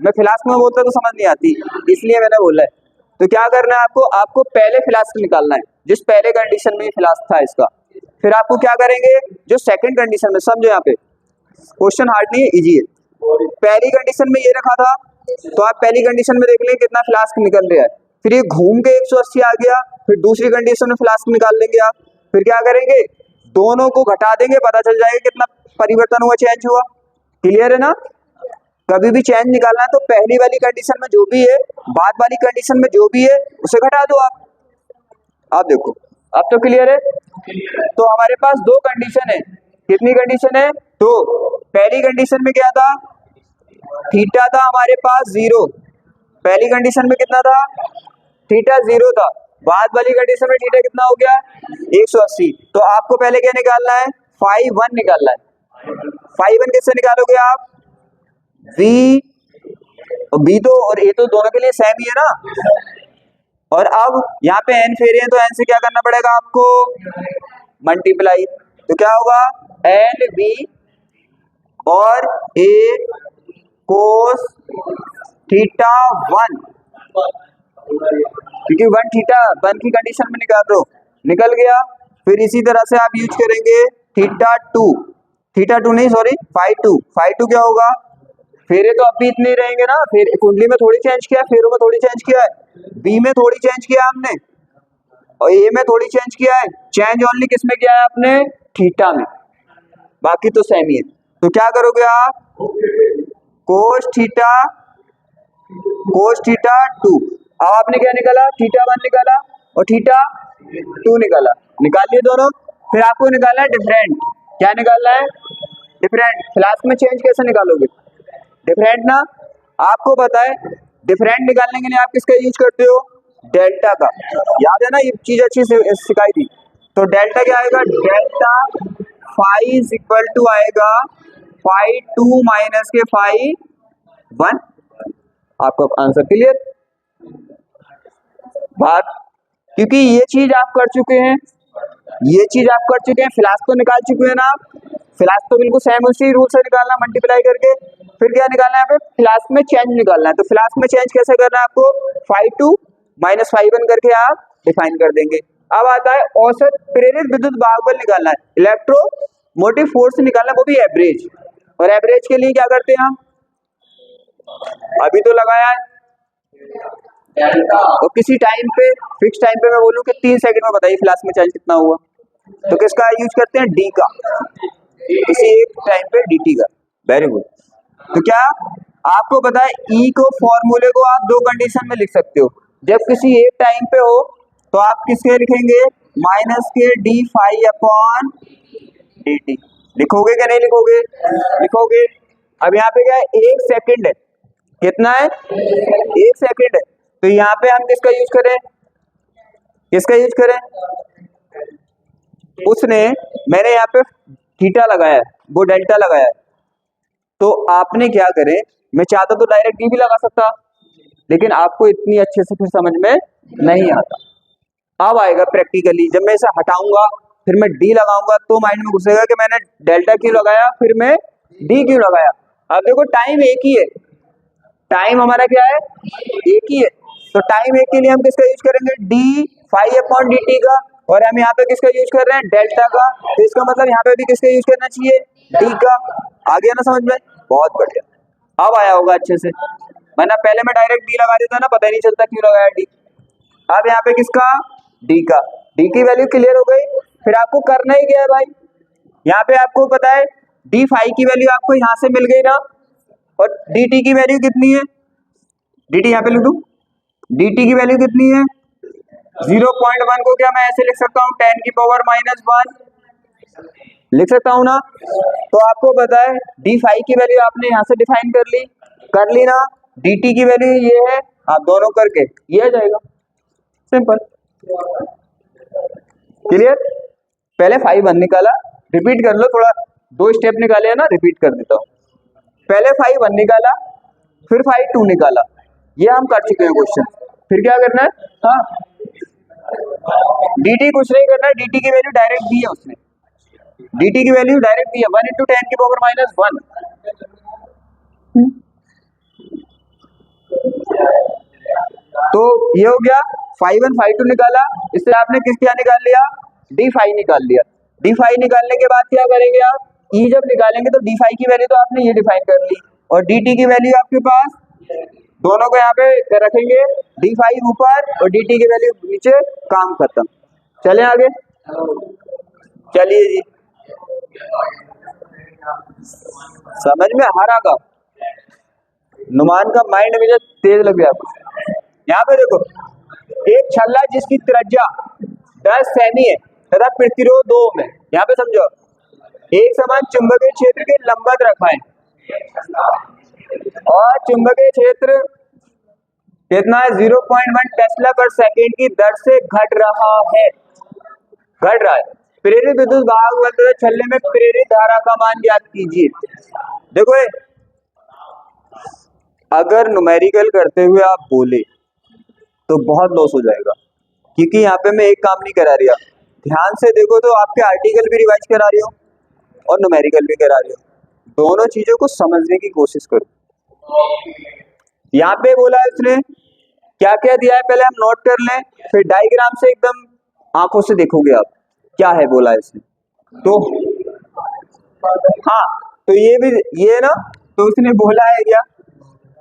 मैं फ्लास्क में बोलता तो समझ नहीं आती, इसलिए मैंने बोला है। तो क्या करना है आपको, आपको पहले फ्लास्क निकालना है जिस पहले कंडीशन में फ्लास्क था इसका। फिर आपको क्या करेंगे, जो सेकंड कंडीशन में, समझो यहाँ पे क्वेश्चन हार्ड नहीं है, इजी है। पहली कंडीशन में ये रखा था, तो आप पहली कंडीशन में देख लें कितना फ्लास्क निकल रहा है। फिर ये घूम के 180 आ गया, फिर दूसरी कंडीशन में फ्लास्क निकाल लेंगे आप। फिर क्या करेंगे, दोनों को घटा देंगे, पता चल जाएगा कितना परिवर्तन हुआ, चेंज हुआ। क्लियर है ना। कभी भी चेंज निकालना है तो पहली वाली कंडीशन में जो भी है, बाद वाली कंडीशन में जो भी है उसे घटा दो आप। देखो अब तो क्लियर है। तो हमारे पास दो कंडीशन है, कितनी कंडीशन है, तो पहली कंडीशन में क्या था, थीटा था हमारे पास 0, पहली कंडीशन में कितना था, थीटा 0 था। बाद वाली कंडीशन में थीटा कितना हो गया, 180। तो आपको पहले क्या निकालना है, फाई 1 निकालना है। फाई 1 किससे निकालोगे आप, v और b तो और a तो दोनों के लिए सेम ही है ना। और अब यहाँ पे n फेरे हैं तो n से क्या करना पड़ेगा आपको, मल्टीप्लाई। तो क्या होगा, n b और a कोस थीटा 1, क्योंकि 1 थीटा 1 की कंडीशन में निकाल रहे हो, निकल गया। फिर इसी तरह से आप यूज करेंगे थीटा 2 नहीं सॉरी फाई 2 क्या होगा, फेरे तो अब भी इतने ही रहेंगे ना, फिर कुंडली में थोड़ी चेंज किया है, फेरों में थोड़ी चेंज किया है, बी में थोड़ी चेंज किया है हमने और ए में थोड़ी चेंज किया है। चेंज ओनली किस में किया है आपने, थीटा में, बाकी तो सेम ही है। तो क्या करोगे आप, कोस थीटा 2। अब आपने क्या निकाला, थीटा 1 निकाला और थीटा 2 निकाला, निकाल लिए दोनों। फिर आपको निकालना है डिफरेंट, क्या निकालना है, डिफरेंट। फ्लास्क में चेंज कैसे निकालोगे, डिफरेंट ना, आपको पता है डिफरेंट निकालने के लिए आप किसका यूज करते हो, डेल्टा का, याद है ना, ये चीज अच्छी से सिखाई थी। तो डेल्टा क्या आएगा, delta phi is equal to आएगा फाई 2 माइनस के फाई 1। आपका आंसर क्लियर बात, क्योंकि ये चीज आप कर चुके हैं, ये चीज आप कर चुके हैं, फ्लास्क तो निकाल चुके हैं ना आप, फ्लास्क तो बिल्कुल सेम उसी रूल से निकालना, मल्टीप्लाई करके। फिर क्या निकालना है, यहाँ पे फ्लास्क में चेंज निकालना है। तो फ्लास्क में चेंज कैसे करना है आपको, फाई 2 माइनस फाई 1 करके आप डिफाइन कर देंगे। अब आता है औसत प्रेरित विद्युत भागबल निकालना है, इलेक्ट्रोमोटिव फोर्स निकालना, वो भी एवरेज। और एवरेज के लिए क्या करते हैं हम, अभी तो लगाया है, तो किसी टाइम पे, फिक्स टाइम पे मैं बोलूं कि 3 सेकंड में बताइए फ्लास्क में चार्ज कितना हुआ, तो किसका यूज करते हैं, डी का, किसी एक टाइम पे dt का। Very good. तो क्या आपको पता है, ई को फॉर्मूले को आप दो कंडीशन में लिख सकते हो, जब किसी एक टाइम पे हो तो आप किसके लिखेंगे, माइनस के डी फाई अपॉन dt। लिखोगे क्या नहीं लिखोगे, लिखोगे। अब यहाँ पे क्या है, 1 सेकंड है, कितना है, 1 सेकंड है। तो यहाँ पे हम किसका यूज करें, किसका यूज करें, उसने, मैंने यहाँ पे थीटा लगाया है, वो डेल्टा लगाया है। तो आपने क्या करें, मैं चाहता तो डायरेक्ट डी भी लगा सकता, लेकिन आपको इतनी अच्छे से फिर समझ में नहीं आता। अब आएगा प्रैक्टिकली, जब मैं इसे हटाऊंगा फिर मैं डी लगाऊंगा तो माइंड में घुसेगा कि मैंने डेल्टा क्यों लगाया, फिर मैं डी क्यों लगाया। अब देखो टाइम एक ही है, टाइम हमारा क्या है, एक ही है। तो टाइम एक के लिए हम किसका यूज करेंगे, D phi upon D T का, और हम यहाँ पे किसका यूज कर रहे हैं, डेल्टा का। तो इसका मतलब यहाँ पे भी किसका यूज करना चाहिए, डी का। आ गया ना समझ में, बहुत बढ़िया, अब आया होगा अच्छे से, वरना पहले मैं डायरेक्ट डी लगा देता ना, पता ही नहीं चलता क्यों लगाया डी। अब यहाँ पे किसका, डी का, डी की वैल्यू क्लियर हो गई। फिर आपको करना ही क्या है भाई, यहाँ पे आपको पता है डी फाई की वैल्यू आपको यहाँ से मिल गई ना, और डी टी की वैल्यू कितनी है, डी टी यहाँ पे लिख दूं, डी टी की वैल्यू कितनी है, 0.1 को क्या मैं ऐसे लिख सकता हूँ, 10 की पावर -1 लिख सकता हूँ ना। तो आपको पता है डी फाई की वैल्यू आपने यहाँ से डिफाइन कर ली ना, डी टी की वैल्यू ये है, आप दोनों करके ये आ जाएगा, सिंपल, क्लियर। पहले फाई 1 निकाला, रिपीट कर लो थोड़ा, दो स्टेप निकाले हैं ना, रिपीट कर देता हूँ। पहले फाई 1 निकाला, फिर फाई 2 निकाला, ये हम कर चुके हैं क्वेश्चन। फिर क्या करना है, हाँ dt कुछ नहीं करना है, dt की वैल्यू डायरेक्ट दी है उसने, dt की वैल्यू डायरेक्ट दी है 1 × 10⁻⁻1। तो ये हो गया, फाई 1 फाई 2 निकाला, इससे आपने किस क्या निकाल लिया, डी फाई निकाल लिया। डी फाई निकालने के बाद क्या करेंगे आप, ई जब निकालेंगे तो डी फाई की वैल्यू तो आपने ये डिफाइन कर ली, और डी टी की वैल्यू आपके पास, दोनों को यहाँ पे रखेंगे, डी फाई ऊपर और डी टी की वैल्यू नीचे, काम खत्म। चले आगे, चलिए जी, समझ में आ रहा का, नुमान का माइंड मुझे तेज लग गया। यहाँ पे देखो, एक छल्ला जिसकी त्रिज्या 10 सेमी है तथा प्रतिरोध 2 ओम है, यहाँ पे समझो, एक समान चुंबकीय क्षेत्र के लंबवत रखा है, और चुंबकीय क्षेत्र कितना है, 0.1 टेस्ला पर सेकेंड की दर से घट रहा है। प्रेरित विद्युत वाहक बल तथा छल्ले में प्रेरित धारा का मान ज्ञात कीजिए। देखो अगर न्यूमेरिकल करते हुए आप बोले तो बहुत लॉस हो जाएगा, क्योंकि यहाँ पे मैं एक काम नहीं करा रही, ध्यान से देखो तो आपके आर्टिकल भी रिवाइज करा रही हो और न्यूमेरिकल भी करा रही हो, दोनों चीजों को समझने की कोशिश करो। यहाँ पे बोला है उसने, क्या क्या दिया है पहले हम नोट कर लें, फिर डायग्राम से एकदम आंखों से देखोगे आप क्या है बोला है इसने। तो हाँ, तो ये भी ये ना, तो उसने बोला है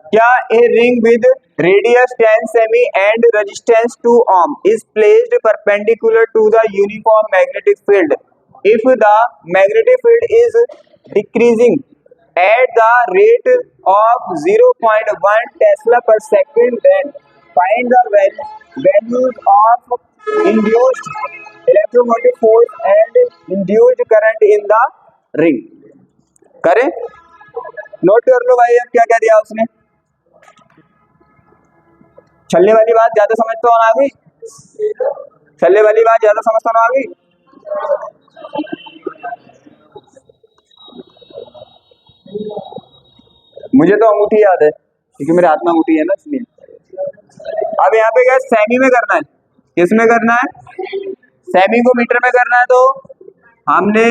क्या a ring with radius 10 semi and resistance 2 ohm is placed perpendicular to the uniform magnetic field. If the magnetic field is decreasing at the rate of 0.1 Tesla per second, then find the values of induced electromotive force and induced current in the ring. करें, note कर लो भाई, अब क्या क्या दिया उसने। छल्ले वाली बात ज्यादा समझ तो आ गई, छल्ले वाली बात ज्यादा समझ तो आ गई। मुझे तो अंगूठी याद है क्योंकि मेरे हाथ में अंगूठी है ना, इसलिए। अब यहाँ पे क्या सेमी में करना है, किस में करना है, सेमी को मीटर में करना है, तो हमने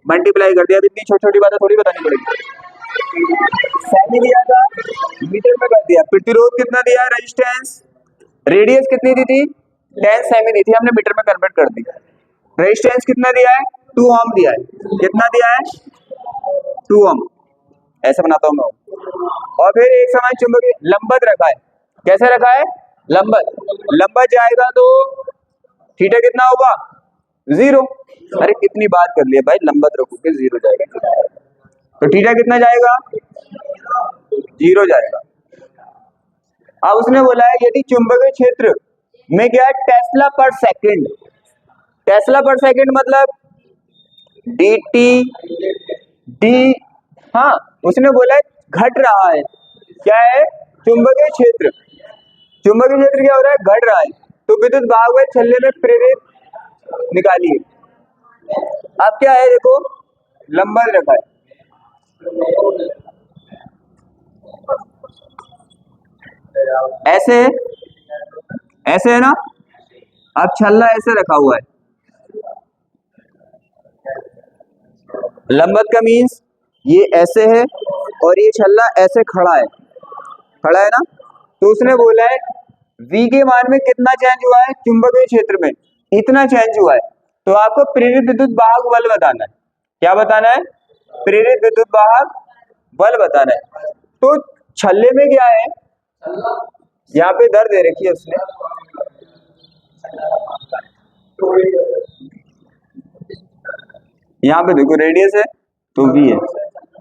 मल्टीप्लाई कर दिया। इतनी छोटी छोटी बातें थोड़ी बतानी पड़ेगी। सेमी दिया था, मीटर में कर दिया। प्रतिरोध कितना दिया है, रेजिस्टेंस, रेडियस कितनी दी थी, 10 सेमी दी थी, हमने मीटर में कन्वर्ट कर दी। रेजिस्टेंस कितना दिया है, 2 ओम दिया है, कितना दिया है, 2 ओम, ऐसे बनाता हूं मैं। और फिर एक समान चुंबकीय लंबवत रखा है, कैसे रखा है, लंबवत जाएगा तो थीटा कितना होगा, 0। अरे कितनी बात कर लिया भाई, लंबवत रखोगे 0 जाएगा, तो थीटा कितना जाएगा, 0 जाएगा। अब उसने बोला है यदि चुंबकीय क्षेत्र में क्या है, टेस्ला पर सेकंड, टेस्ला पर सेकंड मतलब डी, हाँ उसने बोला है घट रहा है, क्या है, चुंबकीय क्षेत्र क्या हो रहा है, घट रहा है, तो विद्युत भाग वह छल्ले में प्रेरित निकालिए। अब क्या है, देखो लंबवत रखा है, ऐसे है ना, अब छल्ला ऐसे रखा हुआ है, लंबवत का मीन्स ये ऐसे है और ये छल्ला ऐसे खड़ा है ना। तो उसने बोला है V के मान में कितना चेंज हुआ है, चुंबकीय क्षेत्र में इतना चेंज हुआ है, तो आपको प्रेरित विद्युत वाहक बल बताना है। क्या बताना है, प्रेरित विद्युत वाहक बल बताना है। तो छल्ले में क्या है, यहाँ पे दर दे रखी है उसने, यहाँ पे देखो रेडियस है तो V है,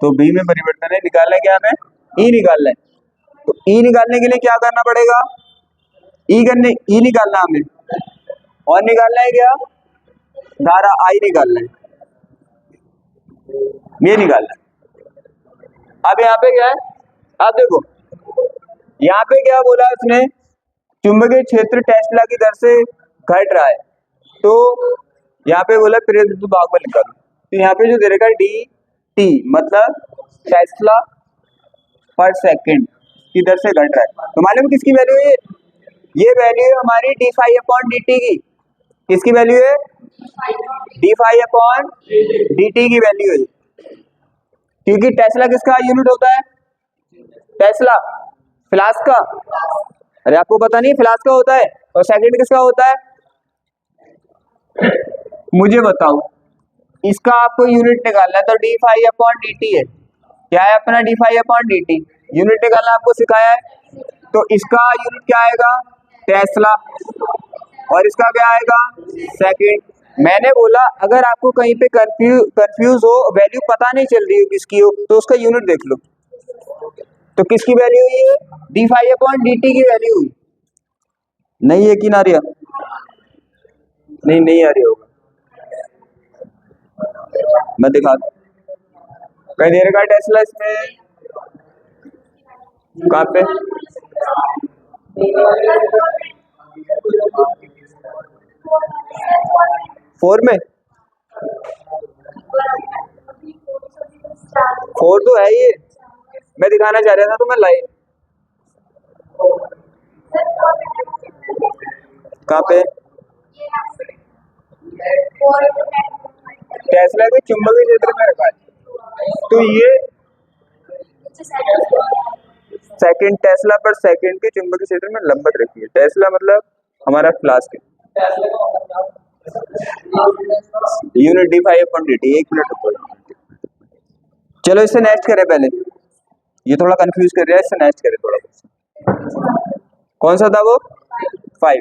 तो V में परिवर्तन है, निकालना है क्या हमें, E निकालना है। तो E निकालने के लिए क्या करना पड़ेगा, E निकालना हमें, और निकालना है क्या, धारा I निकालना है, ये निकालना है। अब यहाँ पे क्या है, अब देखो यहाँ पे क्या बोला उसने, चुंबकीय क्षेत्र टेस्ला की दर से घट रहा है, तो यहाँ पे बोला प्रेरित विद्युत भाग बल निकालो। तो यहाँ पे जो दे रखा है D टी मतलब टेस्ला पर सेकंड की दर से घट रहा है। तो मालूम किसकी वैल्यू है ये वैल्यू है हमारी D phi upon D T की। किसकी वैल्यू है? D phi upon D T की वैल्यू है, क्योंकि टेस्ला किसका यूनिट होता है? टेस्ला फ्लास्क का। अरे आपको पता नहीं फ्लास्क का होता है और सेकंड किसका होता है? मुझे बताओ, इसका आपको यूनिट निकालना है तो D phi upon D T है। क्या है अपना D phi upon D T? Unit निकालना आपको सिखाया है। तो इसका यूनिट क्या आएगा? टेस्ला। और इसका क्या आएगा? सेकंड। मैंने बोला अगर आपको कहीं पे कंफ्यूज हो, वैल्यू पता नहीं चल रही हो किसकी हो, तो उसका यूनिट देख लो। तो किसकी वैल्यू हुई है? D phi upon D T की वैल्यू हुई। नहीं यकीन आ रही? नहीं आ रही होगा, मैं दिखा दूं। कहीं दे रखा टेस्ला इसमें, कहाँ पे? फोर में? फोर तो है ये, मैं दिखाना चाह रहा था तो मैं लाइन। कहाँ पे? टेस्ला के चुंबकीय क्षेत्र में रखा है। तो ये सेकंड टेस्ला पर सेकंड के चुंबकीय क्षेत्र में लंबवत रखी है। टेस्ला मतलब हमारा फ्लास्क है। Unit D phi upon D T. 1 minute रुको। चलो इससे नेक्स्ट करें पहले, ये थोड़ा कंफ्यूज कर रहा है, इससे नेक्स्ट करें थोड़ा। कौन सा था वो? 5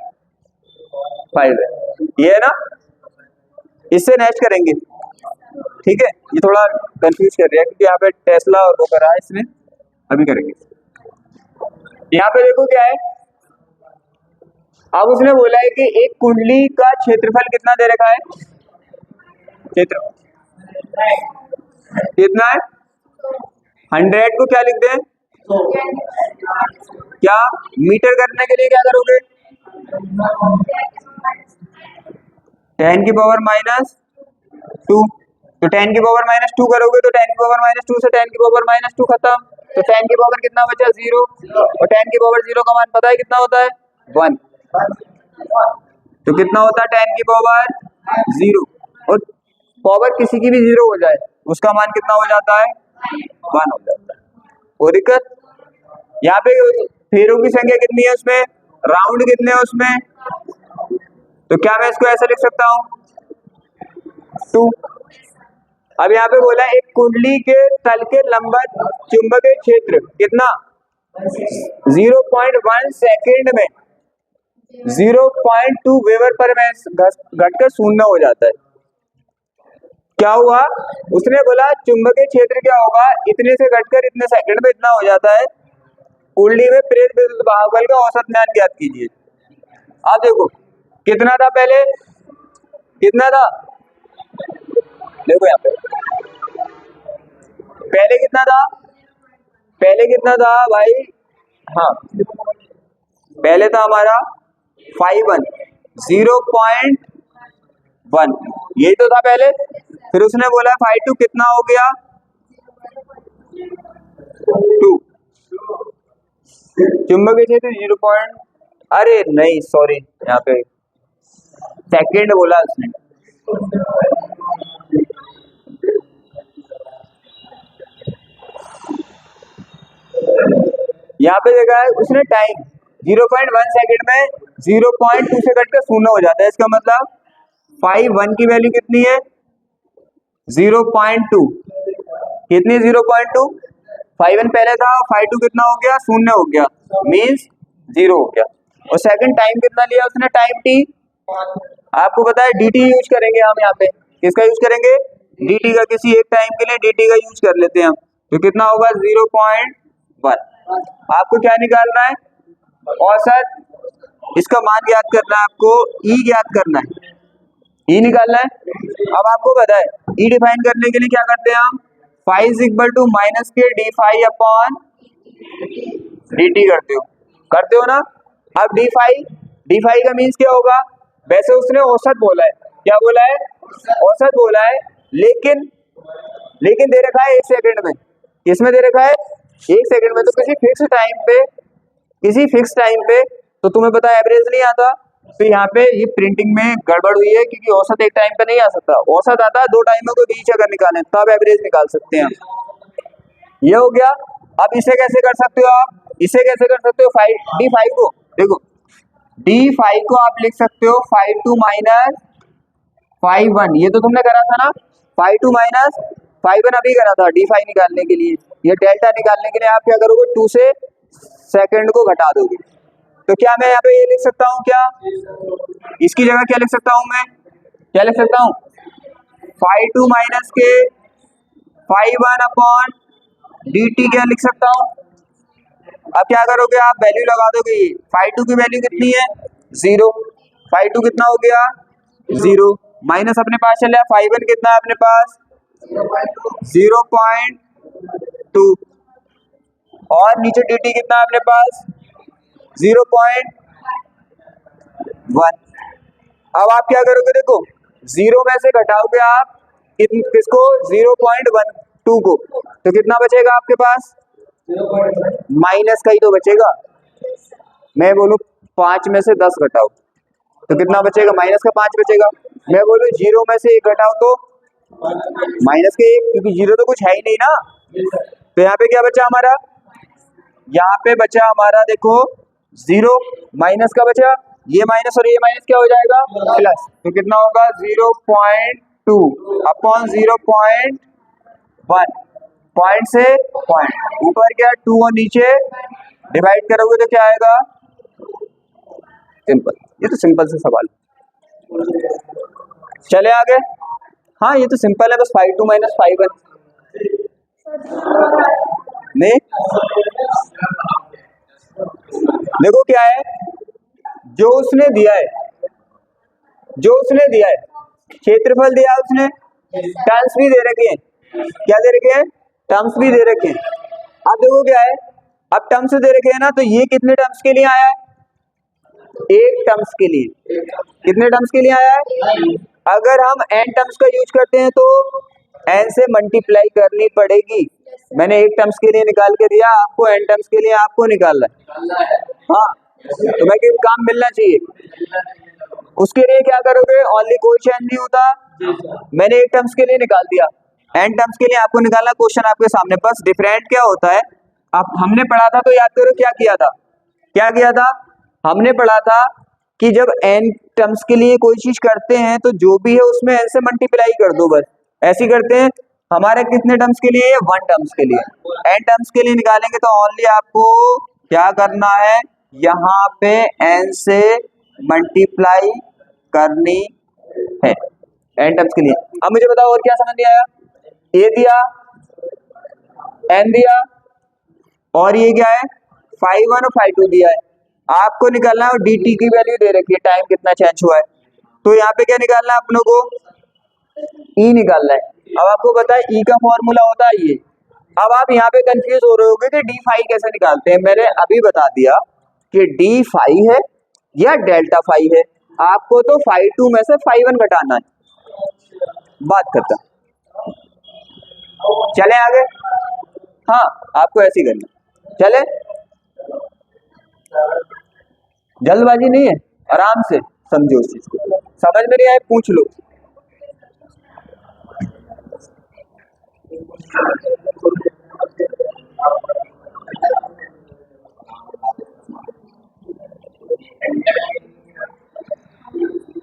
है, ये है ना? इससे नेक्स्ट करेंगे, ठीक है? ये थोड़ा कंफ्यूज कर रहा है क्योंकि यहाँ पे टेस्ला और वो करा है इसने, अभी करेंगे। यहाँ पे देखो क्या है, अब उसने बोला है कि एक कुंडली का क्षेत्रफल कितना दे रखा है? क्षेत्र कितना है? 100 को क्या लिख दें? क्या मीटर करने के लिए क्या करोगे? 10 की पावर -2। तो 10 की पावर -2 करोगे तो 10 की पावर -2 से 10 की पावर -2 खत्म। तो 10 की पावर कितना बचा? 0। और 10 की पावर 0 का मान पता है कितना होता है? 1। तो कितना होता है 10 की पावर 0? और पावर किसी की भी 0 हो जाए उसका मान कितना हो जाता है? 1 हो जाता है। वो दिक्कत यहाँ पे फेरों की संख्या कितनी है उसमें? राउंड कितने हैं उसमें? तो क्या मैं इसको ऐसा लिख सकता हूँ? 2। अब यहाँ पे बोला एक कुंडली के तल के लंबवत चुंबकीय क्षेत्र कितना? 0.1 सेकेंड में 0.2 वेबर पर घटकर 0 हो जाता है। क्या हुआ? उसने बोला चुंबकीय क्षेत्र क्या होगा? इतने से घटकर इतने सेकंड में इतना हो जाता है। कुंडली में प्रेरित विद्युत वाहक बल का औसत मान ज्ञात कीजिए। आप देखो कितना था पहले? कितना था? देखो यहाँ पे पहले कितना था? पहले कितना था भाई? हाँ, पहले था हमारा 5 0.1, यही तो था पहले। फिर उसने बोला 5 कितना हो गया? 2। चुंबकीय क्षेत्र 0. अरे नहीं सॉरी, यहाँ पे सेकेंड बोला उसने। यहाँ पे देखा है उसने टाइम 0.1 सेकेंड में 0.2 से घटकर 0 हो जाता है। इसका मतलब 5 की वैल्यू कितनी है? 0.2। कितनी? 0.2। 5 पहले था, 5 कितना हो गया? 0 हो गया, मीन्स 0 हो गया। और सेकंड टाइम कितना लिया उसने? Time T. आपको पता है dt यूज करेंगे हम यहाँ पे। किसका यूज करेंगे? dt का। किसी एक टाइम के लिए dt का यूज कर लेते हैं हम। तो कितना होगा? 0.1। आपको क्या निकालना है? औसत। इसका मान याद करना है आपको, ई याद करना है, ई निकालना है। अब आपको पता है ई डिफाइन करने के लिए क्या करते हैं हम? Phi is equal to minus के D phi upon D t करते हो ना? अब डी फाई का मीन्स क्या होगा? वैसे उसने औसत बोला है। क्या बोला है? औसत बोला है, लेकिन लेकिन दे रखा है 1 सेकंड में। किसमें दे रखा है? 1 सेकंड में। तो किसी फिक्स टाइम पे तो तुम्हें पता है एवरेज नहीं आता, तो यहाँ पे ये प्रिंटिंग में गड़बड़ हुई है, क्योंकि औसत एक टाइम पे नहीं आ सकता, औसत आता है 2 टाइमों के बीच अगर निकालें तब एवरेज निकाल सकते हैं हम। ये हो गया। अब इसे कैसे कर सकते हो आप? इसे कैसे कर सकते हो? D5 को देखो, D5 को आप लिख सकते हो 5 2 माइनस 5 1। ये तो तुमने करा था ना, 5 2 माइनस 5 1 अभी करा था D5 निकालने के लिए। ये डेल्टा निकालने के लिए आप क्या करोगे? 2 से सेकंड को घटा दोगे। तो क्या मैं यहाँ पे ये लिख सकता हूँ? क्या इसकी जगह क्या लिख सकता हूँ? मैं क्या लिख सकता हूँ? 5 2 माइनस के 5 1 अपॉन dt क्या लिख सकता हूँ? अब क्या करोगे आप? वैल्यू लगा दोगे। ये 5 2 की वैल्यू कितनी है? 0। 5 2 कितना हो गया? 0 माइनस अपने पास चले 5 1 कितना है अपने पास? 0.2 और नीचे dt कितना है अपने पास? 0.1। अब आप क्या करोगे? देखो 0 में से घटाओगे आप किसको? 0.12 को, तो कितना बचेगा आपके पास? माइनस का ही तो बचेगा। मैं बोलूं 5 में से 10 घटाओ तो कितना बचेगा? माइनस का 5 बचेगा। मैं बोलूं 0 में से 1 घटाओ तो माइनस के 1, क्योंकि 0 तो कुछ है ही नहीं ना। तो यहाँ पे क्या बचा हमारा? यहाँ पे बचा हमारा देखो 0 माइनस का बचा, ये माइनस और ये माइनस क्या हो जाएगा? प्लस। तो कितना होगा? 0.2 अपॉन 0.1। पॉइंट से पॉइंट ऊपर क्या 2 और नीचे डिवाइड करोगे तो क्या आएगा? सिंपल। ये तो सिंपल से सवाल। चले आगे। हाँ ये तो सिंपल है, बस 5 2 माइनस 5 1 नहीं। देखो क्या है, जो उसने दिया है क्षेत्रफल दिया है उसने, टर्म्स भी दे रखे हैं। क्या दे रखे हैं? टर्म्स भी दे रखे हैं। अब देखो क्या है, अब टर्म्स दे रखे हैं ना, तो ये कितने टर्म्स के लिए आया है? 1 टर्म्स के लिए। कितने टर्म्स के लिए आया है? अगर हम n टर्म्स का यूज करते हैं तो n से मल्टीप्लाई करनी पड़ेगी। मैंने 1 टर्म्स के लिए निकाल के दिया, आपको n टर्म्स के लिए आपको निकालना है। हाँ, तुम्हें कि काम मिलना चाहिए। उसके लिए क्या करोगे? ओनली कोई चेंज नहीं होता, मैंने 1 टर्म्स के लिए निकाल दिया, n टर्म्स के लिए आपको निकालना। क्वेश्चन आपके सामने, बस डिफरेंट क्या होता है, अब हमने पढ़ा था तो याद करो क्या किया था। क्या किया था? हमने पढ़ा था कि जब n टर्म्स के लिए कोई चीज करते हैं तो जो भी है उसमें n से मल्टीप्लाई कर दो, बस ऐसे ही करते हैं। हमारे कितने टर्म्स के लिए? 1 टर्म्स के लिए। n टर्म्स के लिए निकालेंगे तो ओनली आपको क्या करना है? यहाँ पे n से मल्टीप्लाई करनी है n टर्म्स के लिए। अब मुझे बताओ और क्या समझ नहीं आया? a दिया, n दिया, और ये क्या है? 5 1 और 5 2 दिया है। आपको निकालना है और dt की वैल्यू दे रखी है, टाइम कितना चेंज हुआ है। तो यहाँ पे क्या निकालना है अपनों को? e निकालना है। अब आपको पता है e का फॉर्मूला होता है ये। अब आप यहाँ पे कंफ्यूज हो रहे होगे कि d5 कैसे निकालते हैं। मैंने अभी बता दिया कि d5 है या डेल्टा 5 है। आपको तो 5 2 में से 5 1 घटाना है, बात करता। चले आगे। हाँ आपको ऐसे ही करना। चले, जल्दबाजी नहीं है, आराम से समझो इस चीज को। समझ में नहीं आए पूछ लो।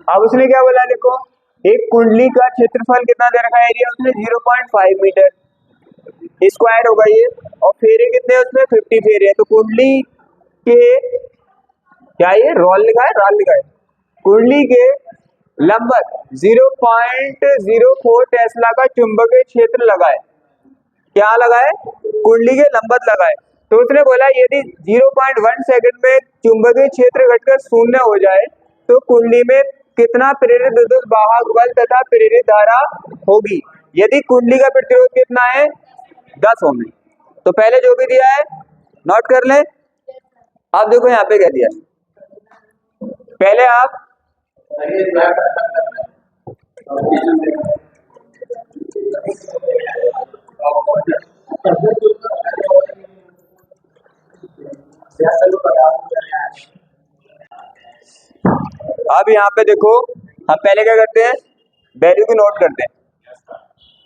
अब उसने क्या बोला? देखो एक कुंडली का क्षेत्रफल कितना दे रखा है? एरिया उसने 0.5 मीटर स्क्वायर होगा ये, और फेरे कितने उसमें? 50 फेरे हैं। तो कुंडली के क्या, ये रोल लिखा है, रोल लिखा है, कुंडली के लंबवत 0.04 टेस्ला का चुंबकीय क्षेत्र लगा है। क्या लगा है? कुंडली के लंबवत लगा है। तो उसने बोला यदि 0.1 सेकंड में चुंबकीय क्षेत्र घटकर शून्य हो जाए तो कुंडली में कितना प्रेरित विद्युत वाहक बल तथा प्रेरित धारा होगी। यदि कुंडली का प्रतिरोध कितना है? 10 ओम। तो पहले जो भी दिया है नोट कर ले। अब देखो यहाँ पे क्या दिया, पहले आप अब यहाँ पे देखो, हम पहले क्या करते हैं, वैल्यू की नोट करते हैं,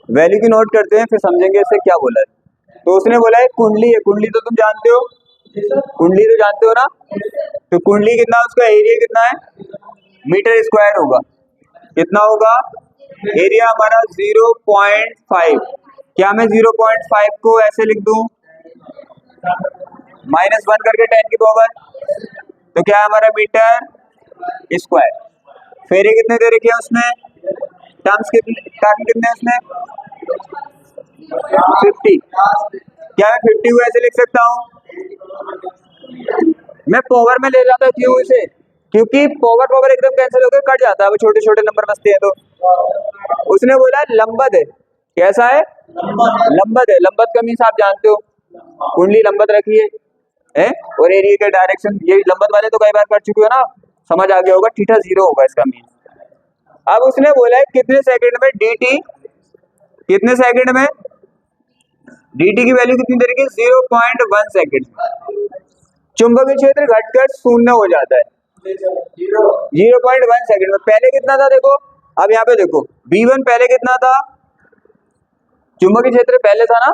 वैल्यू की नोट करते हैं, फिर समझेंगे इससे क्या बोला है। तो उसने बोला है कुंडली है, कुंडली तो तुम जानते हो, कुंडली तो जानते हो ना। तो कुंडली कितना, उसका एरिया कितना है, मीटर स्क्वायर होगा। कितना होगा एरिया हमारा 0.5। क्या मैं 0.5 को ऐसे लिख दूं, -1 करके 10 की पावर, तो क्या है हमारा मीटर स्क्वायर। फिर ये कितने दे रखे हैं उसने, टर्म्स कितने उसने 50। क्या मैं 50 को ऐसे लिख सकता हूँ, मैं पावर में ले जाता क्यों इसे, क्योंकि पावर एकदम कैंसिल होकर कट जाता है, वो छोटे छोटे नंबर बचते हैं। तो उसने बोला लंबद है, कैसा है, लंबद है। लंबद का मीन्स आप जानते हो, कुंडली लंबद रखी है और एरिया के डायरेक्शन, ये लंबद वाले तो कई बार कर चुके हो ना, समझ आ गया होगा, थीटा 0 होगा इसका मीन। अब उसने बोला है कितने सेकंड में dt, कितने सेकंड में dt की वैल्यू कितनी दे रखी है, 0.1 सेकंड। चुंबकीय क्षेत्र घटकर शून्य हो जाता है 0.1 सेकंड में। पहले कितना था देखो, अब यहाँ पे देखो v1 पहले कितना था, चुंबकीय क्षेत्र पहले था ना,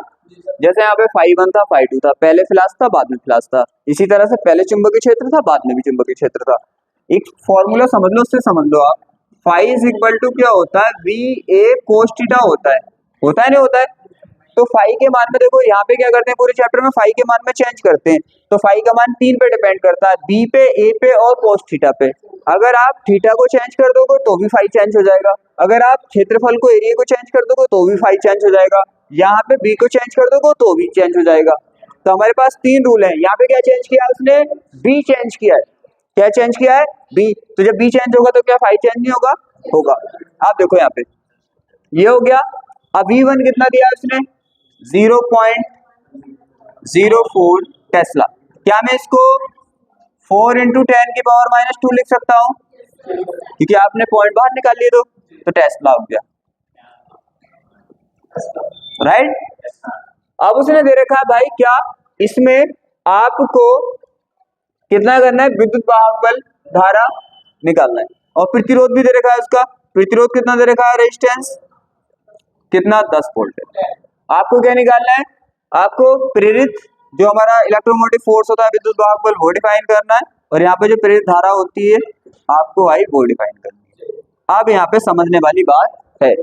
जैसे यहाँ पे φ1 था φ2 था, पहले फ्लास्क था बाद में फ्लास्क था, इसी तरह से पहले चुंबकीय क्षेत्र था बाद में भी चुंबकीय क्षेत्र था। एक फॉर्मूला समझ लो, उससे समझ लो आप, फाई इज इक्वल टू क्या होता है, वी ए कोस थीटा होता है नहीं होता है। तो फाई के मान में देखो, यहाँ पे क्या करते हैं पूरे चैप्टर में, फाई के मान में चेंज करते हैं। तो फाई का मान 3 पे डिपेंड करता है, बी पे, ए पे और कोस थीटा पे। अगर आप थीटा को चेंज कर दोगे तो भी फाई चेंज हो जाएगा, अगर आप क्षेत्रफल को, एरिया को चेंज कर दोगे तो भी फाई चेंज हो जाएगा, यहाँ पे बी को चेंज कर दोगे तो भी चेंज हो जाएगा। तो हमारे पास 3 रूल है। यहाँ पे क्या चेंज किया उसने, बी चेंज किया है। क्या चेंज किया है, बी। तो जब बी चेंज होगा तो क्या फाई चेंज नहीं होगा, होगा। आप देखो यहाँ पे ये हो गया। अब V1 कितना दिया है उसने, 0.04 टेस्ला। क्या मैं इसको 4 × 10⁻⁻² लिख सकता हूँ, क्योंकि आपने पॉइंट बाहर निकाल लिए, तो टेस्ला हो गया, राइट। अब उसने दे रखा है भाई क्या, इसमें आपको कितना करना है, विद्युत वाहक बल धारा निकालना है, और प्रतिरोध भी दे रखा है उसका। प्रतिरोध कितना दे रखा है, रेजिस्टेंस कितना, 10 वोल्ट है। आपको क्या निकालना है, आपको प्रेरित जो हमारा इलेक्ट्रोमोटिव फोर्स होता है, विद्युत वाहक बल, वो डिफाइन करना है, और यहाँ पे जो प्रेरित धारा होती है आपको आई वो डिफाइन करनी है। अब यहाँ पे समझने वाली बात है,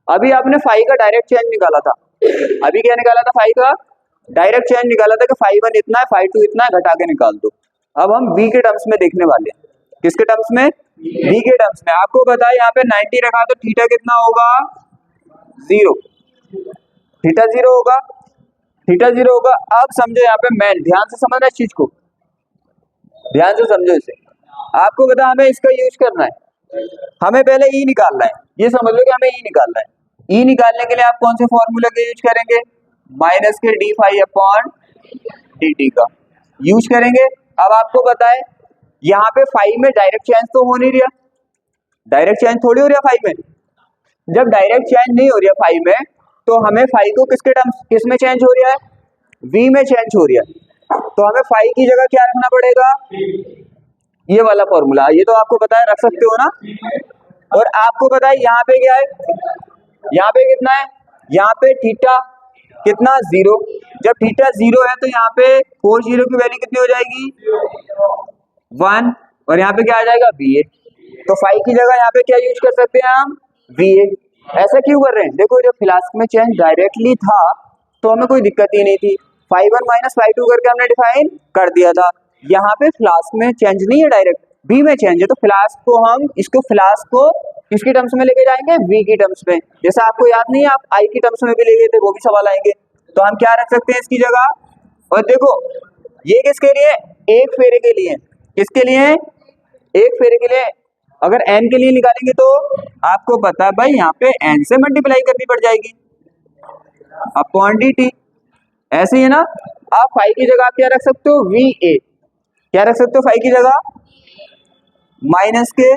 अभी आपने फाई का डायरेक्ट चेंज निकाला था, अभी क्या निकाला था, फाई का डायरेक्ट चेंज निकाला था कि φ1 इतना है, φ2 इतना है, घटा के निकाल दो। अब हम v के टर्म्स में देखने वाले हैं, किसके टर्म्स में, v के टर्म्स में। आपको बताया यहाँ पे 90 रखा तो थीटा कितना होगा, 0, थीटा 0 होगा, थीटा 0 होगा। अब समझो यहाँ पे, मैं ध्यान से समझना इस चीज को, ध्यान से समझो इसे। आपको पता हमें इसका यूज करना है, हमें पहले ई निकालना है, ये समझ लो कि हमें ई निकालना है। ई निकालने के लिए आप कौन से फॉर्मूला का यूज करेंगे, माइनस के d∅/dt का यूज करेंगे। अब आपको बताए यहाँ पे फाई में डायरेक्ट चेंज तो हो नहीं रहा, डायरेक्ट चेंज थोड़ी हो रहा फाई में। जब डायरेक्ट चेंज नहीं हो रहा फाई में, तो हमें फाई को किसके टर्म्स, किस में चेंज हो रहा है, v में चेंज हो रहा है। तो हमें फाई की जगह क्या रखना पड़ेगा, ये वाला फॉर्मूला, ये तो आपको पता है, रख सकते हो ना। और आपको पता है यहाँ पे क्या है, यहाँ पे कितना है, यहाँ पे थीटा कितना, 0। जब थीटा 0 है तो यहाँ पे कोस 0 की वैल्यू कितनी हो जाएगी, 1, और यहाँ पे क्या आ जाएगा, VA। तो फाई की जगह यहाँ पे क्या यूज कर सकते हैं हम, VA। ऐसा क्यों कर रहे हैं, देखो जब फ्लास्क में चेंज डायरेक्टली था तो हमें कोई दिक्कत ही नहीं थी, φ1 - φ2 करके हमने डिफाइन कर दिया था। यहाँ पे फ्लास्क में चेंज नहीं है, डायरेक्ट V में चेंज है, तो फ्लास्क को हम, इसको फ्लास्क को किसकी टर्म्स में लेके जाएंगे, V की टर्म्स में। जैसा आपको याद नहीं है, आप I की टर्म्स में भी ले गए थे, वो भी सवाल आएंगे। तो हम क्या रख सकते हैं इसकी जगह, और देखो ये किसके लिए, एक फेरे के लिए, किसके लिए, एक फेरे के लिए। अगर n के लिए निकालेंगे तो आपको पता है भाई, यहाँ पे n से मल्टीप्लाई करनी पड़ जाएगी अपॉन dt, ऐसे ही है ना। आप फाई की जगह आप क्या रख सकते हो, VA, क्या रख सकते हो फाई की जगह, माइनस के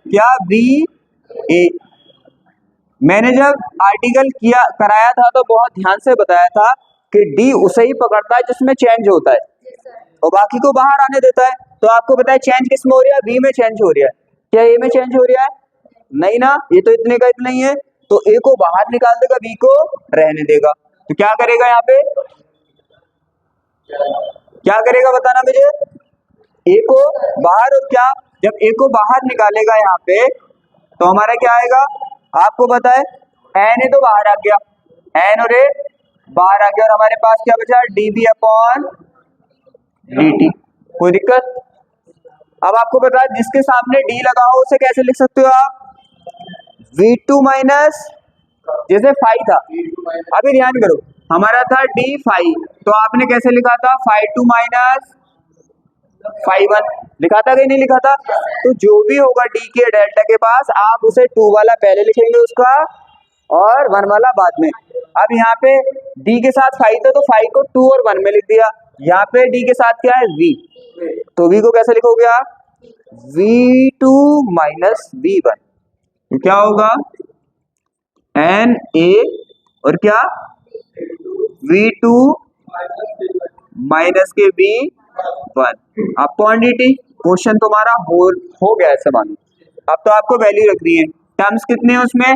क्या, VA, मैंने जब आर्टिकल किया कराया था तो बहुत ध्यान से बताया था कि डी उसे ही पकड़ता है जिसमें चेंज होता है और बाकी को बाहर आने देता है। तो आपको पता है चेंज किस में हो रहा है, बी में चेंज हो रहा है। क्या ए में चेंज हो रहा है? नहीं ना, ये तो इतने का इतना ही है। तो ए को बाहर निकाल देगा, बी को रहने देगा। तो क्या करेगा यहाँ पे, क्या करेगा बताना मुझे। ए को बाहर, और क्या, जब ए को बाहर निकालेगा यहाँ पे तो हमारा क्या आएगा, आपको पता है एन ए तो बाहर आ गया, एन और ए बाहर आ गया, और हमारे पास क्या बचा, D B upon D T. कोई दिक्कत? अब आपको पता है जिसके सामने डी लगा हो उसे कैसे लिख सकते हो आप, V2 माइनस, जैसे फाइव था, अभी ध्यान करो हमारा था डी फाइव, तो आपने कैसे लिखा था, five two minus five one, लिखा था कि नहीं लिखा था। तो जो भी होगा डी के डेल्टा के पास, आप उसे टू वाला पहले लिखेंगे उसका और वन वाला बाद में। अब यहाँ पे डी के साथ फाइव था तो फाइव को टू और वन में लिख दिया। यहाँ पे डी के साथ क्या है, वी, तो वी को कैसे लिखोगे आप, V2 माइनस V1, तो क्या होगा एन ए और क्या V2 माइनस के V1 अपॉन dt। क्वेश्चन तुम्हारा हो गया ऐसे मानो। अब तो आपको वैल्यू रखनी है, टर्म्स कितने हैं उसमें,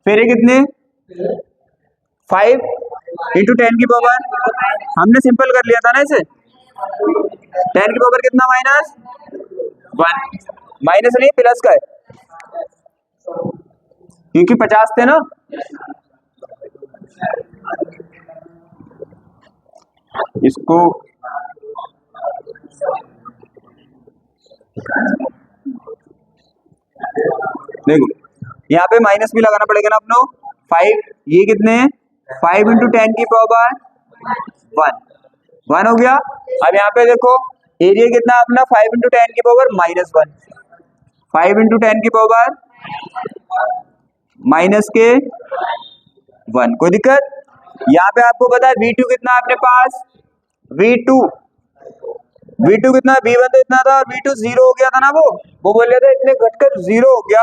फिर कितने, 5 इंटू 10 की पावर, हमने सिंपल कर लिया था ना इसे, 10 की पावर कितना, माइनस 1, माइनस नहीं प्लस का है क्योंकि 50 थे ना। इसको देखो यहाँ पे माइनस भी लगाना पड़ेगा ना अपनो, 5, ये कितने हैं, 5 इंटू 10 की पावर 1 हो गया। अब यहाँ पे देखो एरिया कितना अपना, 5 इंटू 10 की पावर माइनस 1, 5 इंटू 10 की पावर माइनस के 1। कोई दिक्कत? यहाँ पे आपको पता है V2 कितना है अपने पास, V2 कितना, V1 तो इतना था और V2 0 हो गया था ना, वो बोल रहे थे इतने घटकर 0 हो गया,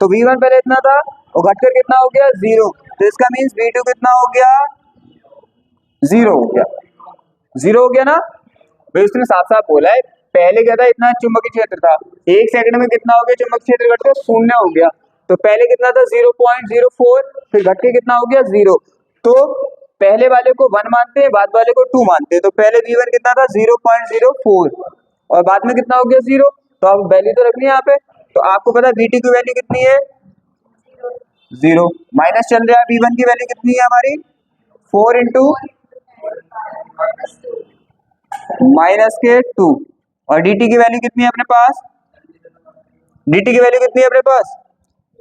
तो V1 पहले इतना था और घटकर कितना हो गया, 0, तो इसका मीन्स V2 कितना हो गया, 0 हो गया, 0 हो गया ना भाई। उसने साफ साफ बोला है, पहले क्या था, इतना चुंबकीय क्षेत्र था, 1 सेकंड में कितना हो गया चुंबकीय क्षेत्र घटकर 0 हो गया। तो पहले कितना था 0.04, फिर घट के कितना हो गया 0। तो पहले वाले को 1 मानते हैं, बाद वाले को 2 मानते हैं। तो पहले V1 कितना था 0.04 और बाद में कितना हो गया 0। तो अब वैल्यू तो रखनी है यहाँ पे। तो आपको पता है V2 की वैल्यू कितनी है, 0, माइनस चल रहा है, V1 की वैल्यू कितनी है हमारी, 4 इंटू माइनस के 2, और dt की वैल्यू कितनी है अपने पास, dt की वैल्यू कितनी है अपने पास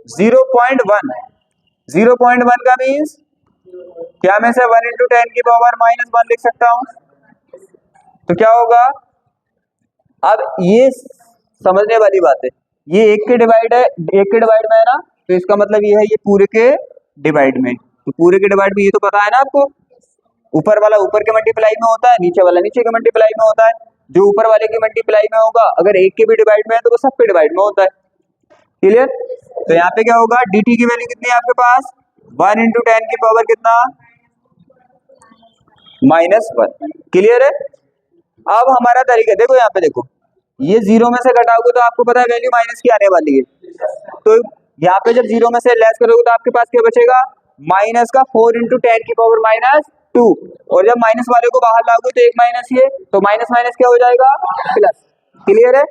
0.1, 0.1 का मीन्स क्या, मैं से 1 इंटू 10 की पावर माइनस 1 लिख सकता हूं। तो क्या होगा, अब ये समझने वाली बात है, ये एक के डिवाइड है, एक के डिवाइड में है ना, तो इसका मतलब ये है ये पूरे के डिवाइड में, तो पूरे के डिवाइड में ये तो पता है ना आपको, ऊपर वाला ऊपर के मल्टीप्लाई में होता है, नीचे वाला नीचे के मल्टीप्लाई में होता है। जो ऊपर वाले की मल्टीप्लाई में होगा अगर एक के भी डिवाइड में है तो वो सब पे डिवाइड में होता है। क्लियर? तो यहाँ पे क्या होगा, dt की वैल्यू कितनी है आपके पास, 1 इंटू 10 की पावर कितना, -1। क्लियर है? अब हमारा तरीका देखो, यहाँ पे देखो, ये 0 में से घटाओगे तो आपको पता है वैल्यू माइनस की आने वाली है। तो यहाँ पे जब 0 में से लेस करोगे तो आपके पास क्या बचेगा, माइनस का 4 इंटू 10 की पावर -2, और जब माइनस वाले को बाहर लाओगे तो एक माइनस ये, तो माइनस माइनस क्या हो जाएगा, प्लस। क्लियर है?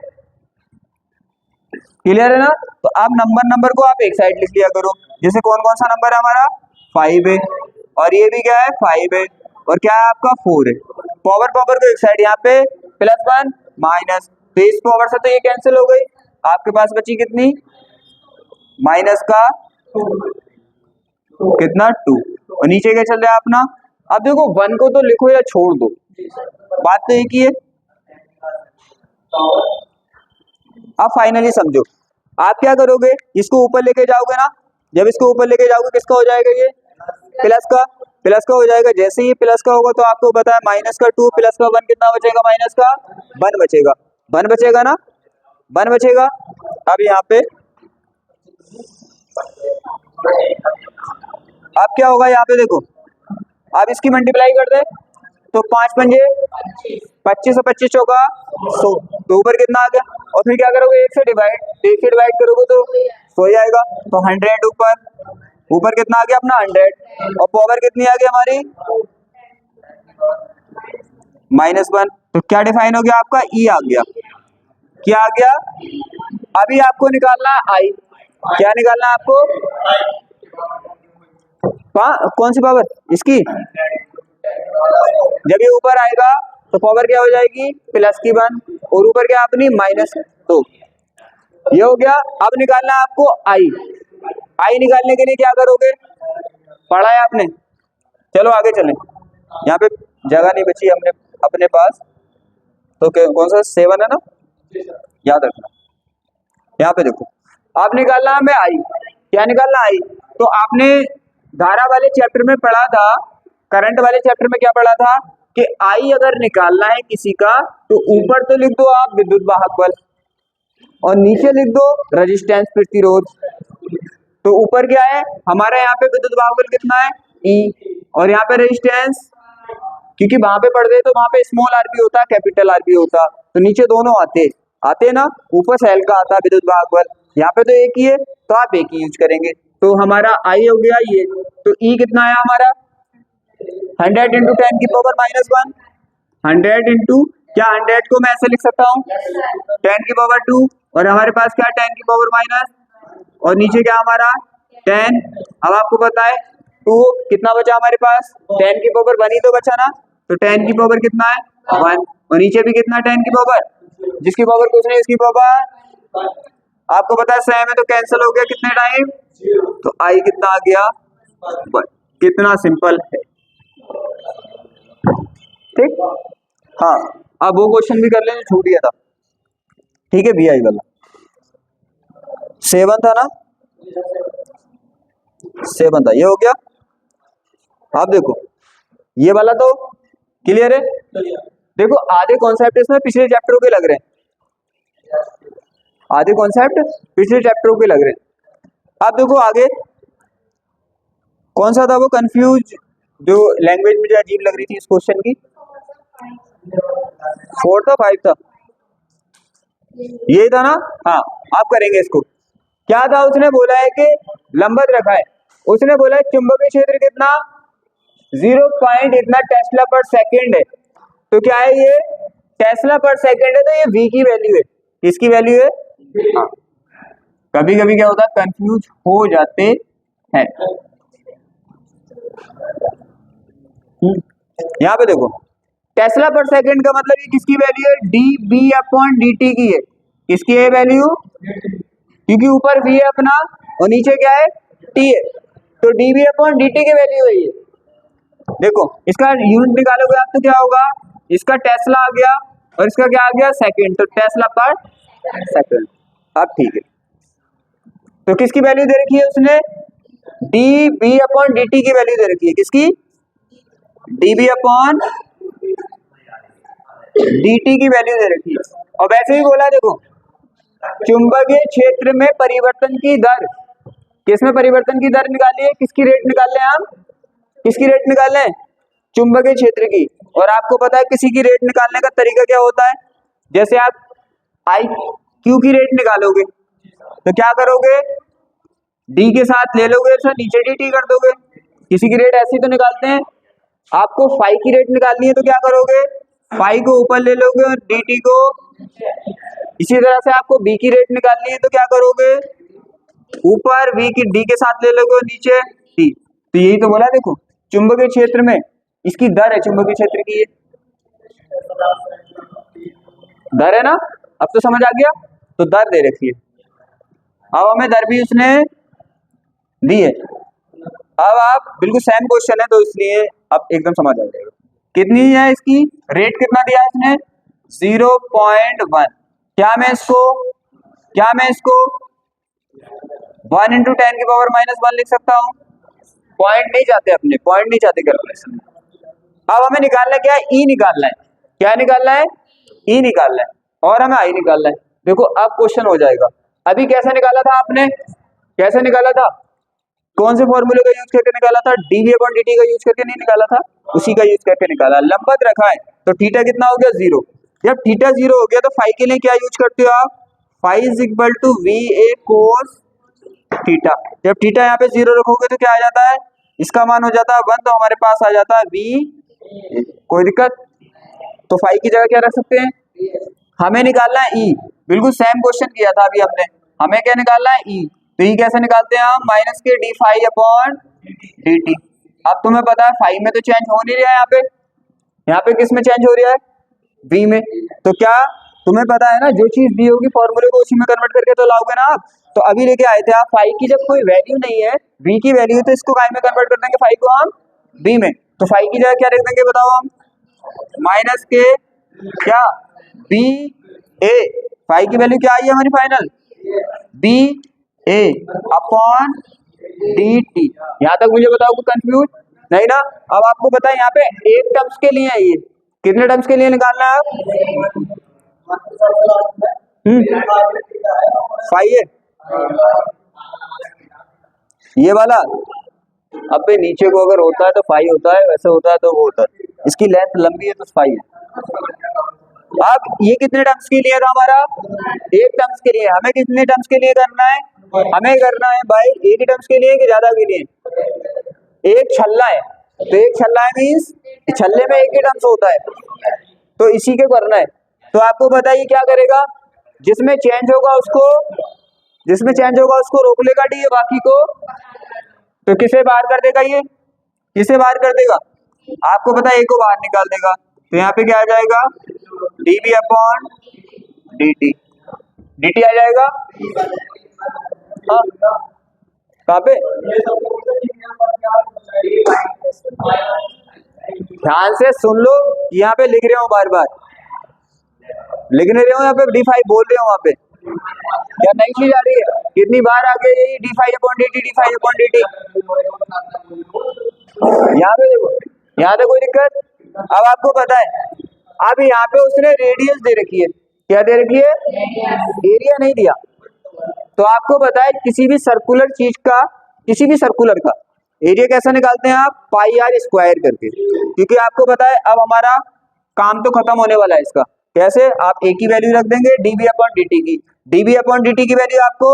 क्लियर है ना? तो अब नंबर को आप एक साइड लिख लिया करो, जैसे कौन कौन सा नंबर है हमारा, 5 है, और ये भी क्या है 5 है, और क्या है आपका 4 है। पावर को एक साइड, यहाँ पे +1 माइनस, तो इस पावर से तो ये कैंसिल हो गई, आपके पास बची कितनी, माइनस का कितना 2, और नीचे क्या चल रहा है अपना। अब देखो 1 को तो लिखो या छोड़ दो, बात तो एक ही है। अब फाइनली समझो, आप क्या करोगे, इसको ऊपर लेके जाओगे ना, जब इसको ऊपर लेके जाओगे किसका हो जाएगा, ये प्लस का हो जाएगा। जैसे ही प्लस का होगा तो आपको पता है माइनस का 2 प्लस का 1 कितना बचेगा, माइनस का 1 बचेगा, 1 बचेगा ना, 1 बचेगा। अब यहाँ पे अब क्या होगा यहाँ पे देखो, आप इसकी मल्टीप्लाई कर दे तो 5 पंजे 25 और 25 चौका 100, तो ऊपर कितना आ गया। और फिर क्या करोगे, एक से डिवाइड करोगे तो 100 ही आएगा। तो 100 ऊपर कितना आ गया अपना 100, और पावर कितनी आ गई हमारी -1। तो क्या डिफाइन हो गया आपका, ई आ गया। क्या आ गया, अभी आपको निकालना है आई। क्या निकालना है आपको, कौन सी पावर इसकी, जब ये ऊपर आएगा तो पावर क्या हो जाएगी +1, और ऊपर क्या अपनी -2, ये हो गया। अब निकालना है आपको आई। आई निकालने के लिए क्या करोगे, पढ़ा है आपने, चलो आगे चलें। यहाँ पे जगह नहीं बची हमने अपने पास, तो कौन सा 7 है ना, याद रखना। यहाँ पे देखो, आप निकालना हमें आई। क्या निकालना आई, तो आपने धारा वाले चैप्टर में पढ़ा था, करंट वाले चैप्टर में क्या पढ़ा था कि आई अगर निकालना है किसी का तो ऊपर तो लिख दो आप विद्युत वाहक बल, और नीचे लिख दो रेजिस्टेंस प्रतिरोध। तो ऊपर क्या है हमारा, यहाँ पे विद्युत वाहक बल कितना है ई, और यहाँ पे रेजिस्टेंस, क्योंकि वहां पे पढ़ गए तो वहां पे स्मॉल आर भी होता, कैपिटल आर भी होता, तो नीचे दोनों आते ना, ऊपर सेल का आता विद्युत वाहक बल, यहाँ पे तो एक ही है तो आप एक ही यूज करेंगे। तो हमारा आई हो गया ये, तो ई कितना है हमारा 100 × 10⁻⁻1, 100 इंटू क्या 100 को मैं ऐसे लिख सकता हूँ 10⁻2, और हमारे पास क्या 10⁻⁻, और नीचे क्या हमारा 10। अब आपको पता है 2 कितना बचा हमारे पास, 10⁻1 ही तो बचा ना, तो 10 कितना है 1, और नीचे भी कितना 10, जिसकी पावर कुछ नहीं इसकी पावर आपको पता है सेम है, तो कैंसिल हो गया कितने टाइम, तो आई कितना आ गया 1। कितना सिंपल है, ठीक। हाँ, अब वो क्वेश्चन भी कर लें जो छूट गया था, ठीक है, बी आई वाला 7 था ना, 7 था, ये हो गया। आप देखो ये वाला तो क्लियर है। देखो आधे कॉन्सेप्ट इसमें पिछले चैप्टरों के लग रहे हैं, आधे कॉन्सेप्ट पिछले चैप्टरों के लग रहे हैं। अब देखो आगे कौन सा था वो कंफ्यूज, जो लैंग्वेज मुझे अजीब लग रही थी इस क्वेश्चन की, 4 था 5 था, ये था ना। हाँ, आप करेंगे इसको। क्या था, उसने बोला है कि लंबवत रखा है, उसने बोला है चुंबकीय क्षेत्र कितना 0. इतना टेस्ला पर सेकंड है, तो क्या है ये टेस्ला पर सेकंड है, तो ये v की वैल्यू है, किसकी वैल्यू है। हाँ, कभी कभी क्या होता है कंफ्यूज हो जाते हैं। यहाँ पे देखो टेस्ला पर सेकंड का मतलब ये किसकी वैल्यू है, dB/dt की है, किसकी है वैल्यू, क्योंकि ऊपर v है अपना और नीचे क्या है t है, तो dB/dt की वैल्यू है ये। देखो इसका यूनिट निकालोगे आप तो क्या होगा, इसका टेस्ला आ गया और इसका क्या आ गया सेकंड, तो टेस्ला पर सेकंड। अब ठीक है, तो किसकी वैल्यू दे रखी है उसने, dB/dt की वैल्यू दे रखी है, किसकी dB/dt की वैल्यू दे रखी है। और वैसे ही बोला देखो चुंबकीय क्षेत्र में परिवर्तन की दर, किसमें परिवर्तन की दर निकाली है, किसकी रेट निकाल रहे हैं हम, किसकी रेट निकाल रहे हैं चुंबकीय क्षेत्र की। और आपको पता है किसी की रेट निकालने का तरीका क्या होता है, जैसे आप आई क्यू की रेट निकालोगे तो क्या करोगे, डी के साथ ले लोगे तो नीचे डी टी कर दोगे, किसी की रेट ऐसी तो निकालते हैं। आपको फाई की रेट निकालनी है तो क्या करोगे, फाई को ऊपर ले लोगे और डी टी को, इसी तरह से आपको बी की रेट निकालनी है तो क्या करोगे, ऊपर वी की डी के साथ ले लोगे और नीचे टी। तो यही तो बोला देखो चुंबकीय क्षेत्र में इसकी दर है, चुंबकीय क्षेत्र की ये दर है ना, अब तो समझ आ गया। तो दर दे रखी है, अब हमें दर भी उसने दी है। अब आप बिल्कुल सेम क्वेश्चन है तो इसलिए अब एकदम समझ आ जाएगा। कितनी है इसकी रेट, कितना दिया है इसने 0.1। क्या मैं इसको 1 × 10⁻⁻1 लिख सकता हूँ, पॉइंट नहीं चाहते अपने, पॉइंट नहीं चाहते कैलकुलेशन में। अब हमें निकालना क्या है, ई निकालना है, क्या निकालना है ई निकालना है, और हमें आई निकालना है। देखो अब क्वेश्चन हो जाएगा। अभी कैसा निकाला था आपने, कैसे निकाला था, कौन से फॉर्मूले का यूज करके निकाला था, dv/dt का यूज करके नहीं निकाला था, उसी का यूज करके निकाला। लंबवत रखा है तो थीटा कितना हो गया 0। जब थीटा 0 हो गया तो फाई के लिए क्या यूज करते हो आप, phi is equal to va cos theta. जब थीटा यहाँ पे 0 रखोगे तो क्या आ जाता है, इसका मान हो जाता है 1, तो हमारे पास आ जाता है v। कोई दिक्कत, तो फाई की जगह क्या रख सकते हैं, हमें निकालना है ई। बिल्कुल सेम क्वेश्चन किया था अभी हमने, हमें क्या निकालना है ई। तो ई कैसे निकालते हैं हम, माइनस के D phi upon D T. अब तुम्हें पता है फाई में तो चेंज हो नहीं रहा है, यहाँ पे किस में चेंज हो रहा है, वी में। तो क्या तुम्हें पता है ना, जो चीज दी होगी फॉर्मूले को उसी में कन्वर्ट करके तो लाओगे ना आप। तो अभी लेके आए थे आप फाई की जब कोई वैल्यू नहीं है, वी की वैल्यू है, तो इसको काय में कन्वर्ट कर देंगे, फाई को हम वी में। तो फाई की जगह क्या रख देंगे बताओ हम, माइनस के क्या बी ए, फाई की वैल्यू क्या आई है हमारी फाइनल, बी ए अपॉन डी टी। यहाँ तक मुझे बताओ कोई कंफ्यूज नहीं ना। अब आपको पता है यहाँ पे एक टर्म्स के लिए है, ये कितने टर्म्स के लिए निकालना है आप, फाइव है ये वाला। अब पे नीचे को अगर होता है तो फाइव होता है, वैसे होता है तो वो होता है, इसकी लेंथ लंबी है तो फाइव है। अब ये कितने टर्म्स के लिए था हमारा, एक टर्म्स के लिए। हमें कितने टर्म्स के लिए करना है, हमें करना है भाई एक ही टर्म्स के लिए कि ज्यादा के लिए, एक छल्ला है तो एक छल्ला है मीन्स छल्ले में एक ही टर्म्स होता है, तो इसी के करना है। तो आपको बताइए क्या करेगा, जिसमें चेंज होगा उसको रोक लेगा डी, बाकी को तो किसे बाहर कर देगा, ये किसे बाहर कर देगा, आपको पता है ए को बाहर निकाल देगा। तो यहाँ पे क्या आ जाएगा, dv अपॉन dt, dt आ जाएगा। हाँ कहाँ पे, ध्यान से सुन लो, यहाँ पे लिख रहे हो बार बार, लिख नहीं रहे हो, यहाँ पे डी फाइव बोल रहे हो, वहाँ पे क्या नई चीज आ रही है, कितनी बार आ गई यही D five upon D T, D five upon D T. यहाँ पे देखो, यहाँ पे कोई दिक्कत। अब आपको पता है, अब यहाँ पे उसने रेडियस दे रखी है, क्या दे रखी है, एरिया नहीं दिया। तो आपको पता है किसी भी सर्कुलर चीज का, किसी भी सर्कुलर का एरिया कैसे निकालते हैं आप, पाई आर स्क्वायर करके। क्योंकि आपको पता है अब हमारा काम तो खत्म होने वाला है इसका, कैसे, आप ए की वैल्यू रख देंगे डीबी अपॉन डी की, डीबी अपॉन डी की वैल्यू आपको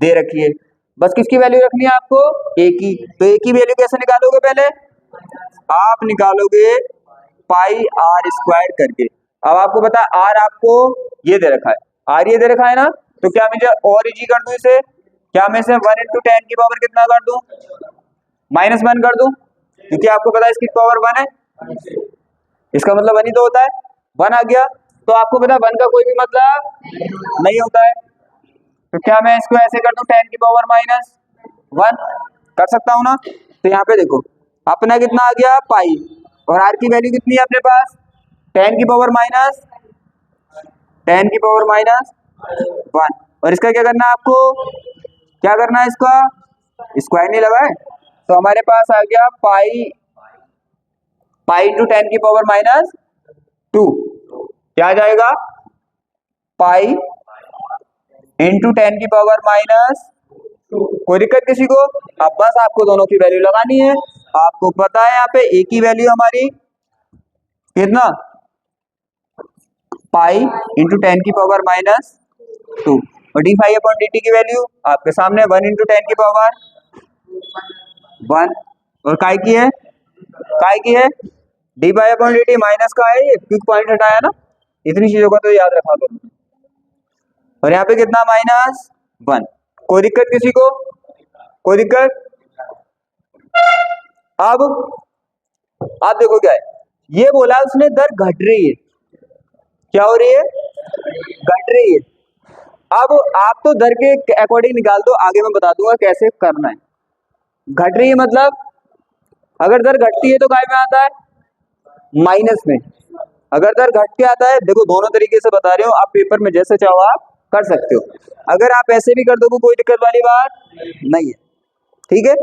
दे रखी है, बस किसकी वैल्यू रखनी है आपको, ए की। तो ए की वैल्यू कैसे निकालोगे, पहले आप निकालोगे पाई आर स्क्वायर करके। अब आपको पता है आर आपको ये दे रखा है, आर ये दे रखा है ना, तो क्या मैं और इजी कर दूं इसे, क्या मैं इसे 1 × 10 की पावर कितना कर दूं, -1 कर दूं, क्योंकि आपको पता है इसकी पावर 1 है, इसका मतलब 1 ही तो होता है, 1 आ गया। तो आपको पता है 1 का कोई भी मतलब नहीं होता है, तो क्या मैं इसको ऐसे कर दूं 10 की पावर -1 कर सकता हूं ना। तो यहाँ पे देखो अपना कितना आ गया पाई, और आर की वैल्यू कितनी है अपने पास 10 की पावर -1, और इसका क्या करना है आपको, क्या करना है इसका, स्क्वायर नहीं लगा है, तो हमारे पास आ गया पाई × 10 की पावर -2, क्या आ जाएगा, पाई × 10 की पावर -2। कोई दिक्कत किसी को, अब बस आपको दोनों की वैल्यू लगानी है। आपको पता है यहाँ पे ए की वैल्यू हमारी कितना, पाई × 10 की पावर -2, और D five upon D T की वैल्यू आपके सामने 1 × 10 की पावर 1, और काय की है D five upon D T minus का है, ये क्विक पॉइंट हटाया ना, इतनी चीजों का तो याद रखा करो। और यहाँ पे कितना -1, कोई दिक्कत किसी को, कोई दिक्कत। अब आप देखो क्या है, ये बोला उसने दर घट रही है, क्या हो रही है, घट रही है। अब आप तो दर के अकॉर्डिंग निकाल दो, आगे मैं बता दूंगा कैसे करना है। घट रही है मतलब अगर दर घटती है तो काय में आता है, माइनस में। अगर दर घट के आता है, देखो दोनों तरीके से बता रहे हो, आप पेपर में जैसे चाहो आप कर सकते हो। अगर आप ऐसे भी कर दोगे कोई दिक्कत वाली बात नहीं है, ठीक है,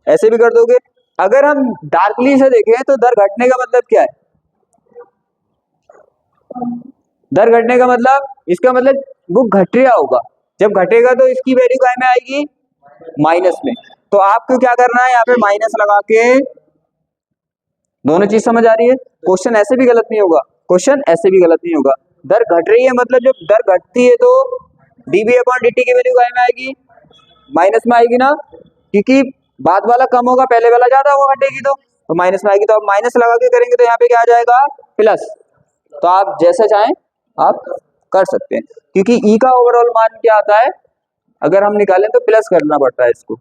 ऐसे भी कर दोगे। अगर हम डार्कली से देखें तो दर घटने का मतलब क्या है, दर घटने का मतलब, इसका मतलब वो घट रहा होगा, जब घटेगा तो इसकी वैल्यू काय में आएगी, माइनस में। तो आपको क्या करना है, यहाँ पे माइनस लगा के, दोनों चीज समझ आ रही है। क्वेश्चन ऐसे भी गलत नहीं होगा, क्वेश्चन ऐसे भी गलत नहीं होगा। दर घट रही है मतलब जब दर घटती है तो डीबी अपॉन dt की वैल्यू में आएगी, माइनस में आएगी ना, क्योंकि बाद वाला कम होगा पहले वाला ज्यादा होगा, घटेगी तो माइनस में आएगी। तो आप माइनस लगा के करेंगे तो यहाँ पे क्या आ जाएगा, प्लस। तो आप जैसा चाहें आप कर सकते हैं, क्योंकि ई का ओवरऑल मान क्या आता है, अगर हम निकालें तो प्लस करना पड़ता है इसको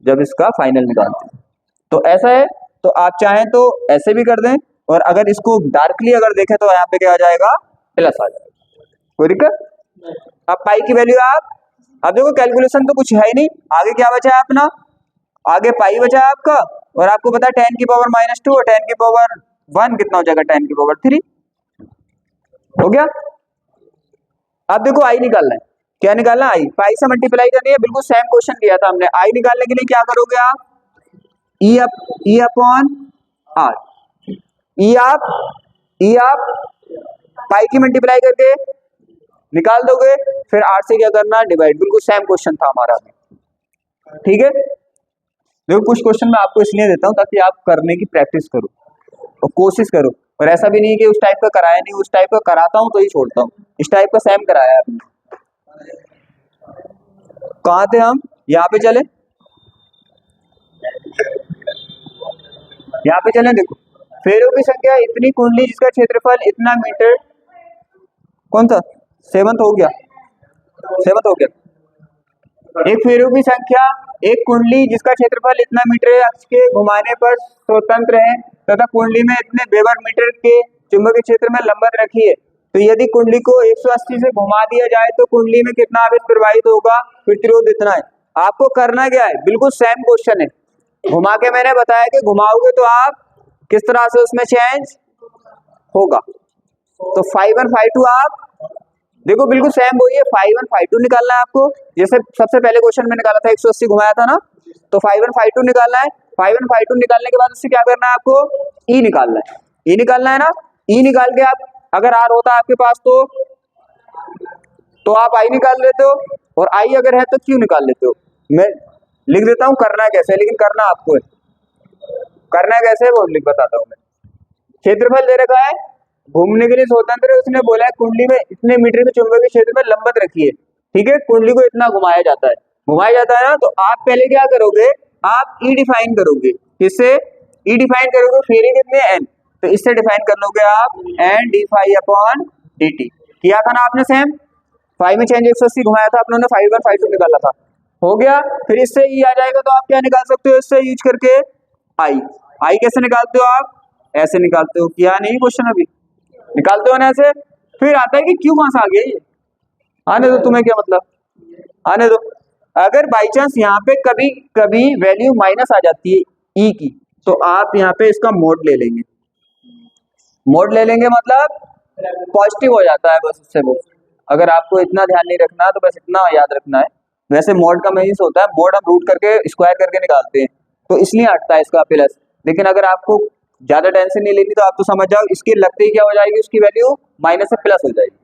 जब इसका फाइनल निकालते हैं। तो ऐसा है, तो आप चाहें तो ऐसे भी कर दें, और अगर इसको डार्कली अगर देखें तो यहाँ पे क्या आ जाएगा, प्लस आ जाएगा। कोई दिक्कत? अब पाई की वैल्यू अब देखो कैलकुलेशन तो कुछ है ही नहीं, आगे क्या बचा है अपना, आगे पाई बचा है आपका, और आपको पता है 10 की पावर -2 और 10 की पावर 1 कितना हो जाएगा, 10 की पावर 3 हो गया। अब देखो आई निकालना है, क्या निकालना है, आई पाई से मल्टीप्लाई करनी है, बिल्कुल सेम क्वेश्चन किया था हमने। आई निकालने के लिए क्या करोगे आप, ई अपॉन आर, ई आप पाई की मल्टीप्लाई करके निकाल दोगे, फिर आर से क्या करना, डिवाइड। बिल्कुल सेम क्वेश्चन था हमारा, ठीक है। देखो कुछ क्वेश्चन मैं आपको इसलिए देता हूं ताकि आप करने की प्रैक्टिस करो और कोशिश करो, और ऐसा भी नहीं कि उस टाइप का कराया नहीं, उस टाइप का कराता हूं तो ही छोड़ता हूं, इस टाइप का सेम कराया है आपने। कहाँ थे हम, यहाँ पे चले, यहाँ पे चले। देखो फेरों की संख्या इतनी, कुंडली जिसका क्षेत्रफल इतना मीटर, कौन सा सेवंथ हो गया, सेवंथ हो गया। एक फेरों की संख्या, एक कुंडली जिसका क्षेत्रफल इतना मीटर अक्ष के घुमाने पर स्वतंत्र है तथा कुंडली में इतने वेबर मीटर के चुंबकीय क्षेत्र में लंबवत रखी है, तो यदि कुंडली को 180 से घुमा दिया जाए तो कुंडली में कितना आवेश प्रवाहित होगा, प्रतिरोध इतना है। आपको करना क्या है, बिल्कुल सेम क्वेश्चन है, घुमा के मैंने बताया कि घुमाओगे तो आप किस तरह से उसमें चेंज होगा। तो 5 1 5 2 आप देखो बिल्कुल सेम वही है, 5 1 5 2 निकालना है आपको। जैसे सबसे पहले क्वेश्चन में निकाला था 180 घुमाया था ना, तो 5 1 5 2 निकालना है। 5 1 5 2 निकालने के बाद उससे क्या करना है आपको, ई निकालना है, ई निकालना है ना। ई निकाल के आप अगर आर होता है आपके पास तो आप आई निकाल लेते हो, और आई अगर है तो क्यू निकाल लेते हो। मैं लिख देता हूँ करना है कैसे, लेकिन करना आपको है, करना है कैसे वो लिख बताता हूँ मैं। क्षेत्रफल दे रखा है, घूमने के लिए स्वतंत्र है, उसने बोला है कुंडली में इतने मीटर के चुंबकीय क्षेत्र में लंबवत रखिए, ठीक है। कुंडली को इतना घुमाया जाता है ना, तो आप पहले क्या करोगे, आप ई डिफाइन करोगे, किससे, ई डिफाइन करोगे, फेरी कितने एन, तो इससे डिफाइन कर लोगे आप N D phi upon D T. किया था ना आपने सेम, 5 में चेंज 180 घुमाया था अपने, 5 1 5 2 निकाला था, हो गया। फिर इससे ई आ जाएगा, तो आप क्या निकाल सकते हो, इससे यूज करके आई। आई कैसे निकालते हो आप, ऐसे निकालते हो, किया नहीं क्वेश्चन अभी, निकालते हो ना ऐसे। फिर आता है कि क्यों कहां से आ गया ये, आने दो, तुम्हें क्या मतलब, आने दो। अगर बाई चांस यहाँ पे कभी कभी वैल्यू माइनस आ जाती है ई की, तो आप यहाँ पे इसका मोड ले लेंगे, मोड ले लेंगे मतलब पॉजिटिव हो जाता है बस उससे वो। अगर आपको इतना ध्यान नहीं रखना तो बस इतना याद रखना है। वैसे मोड का मीन्स होता है, मोड हम रूट करके स्क्वायर करके निकालते हैं, तो इसलिए हटता है इसका प्लस। लेकिन अगर आपको ज्यादा टेंशन नहीं लेनी तो आप तो समझ जाओ, इसके लगते ही क्या हो जाएगी, उसकी वैल्यू माइनस से प्लस हो जाएगी,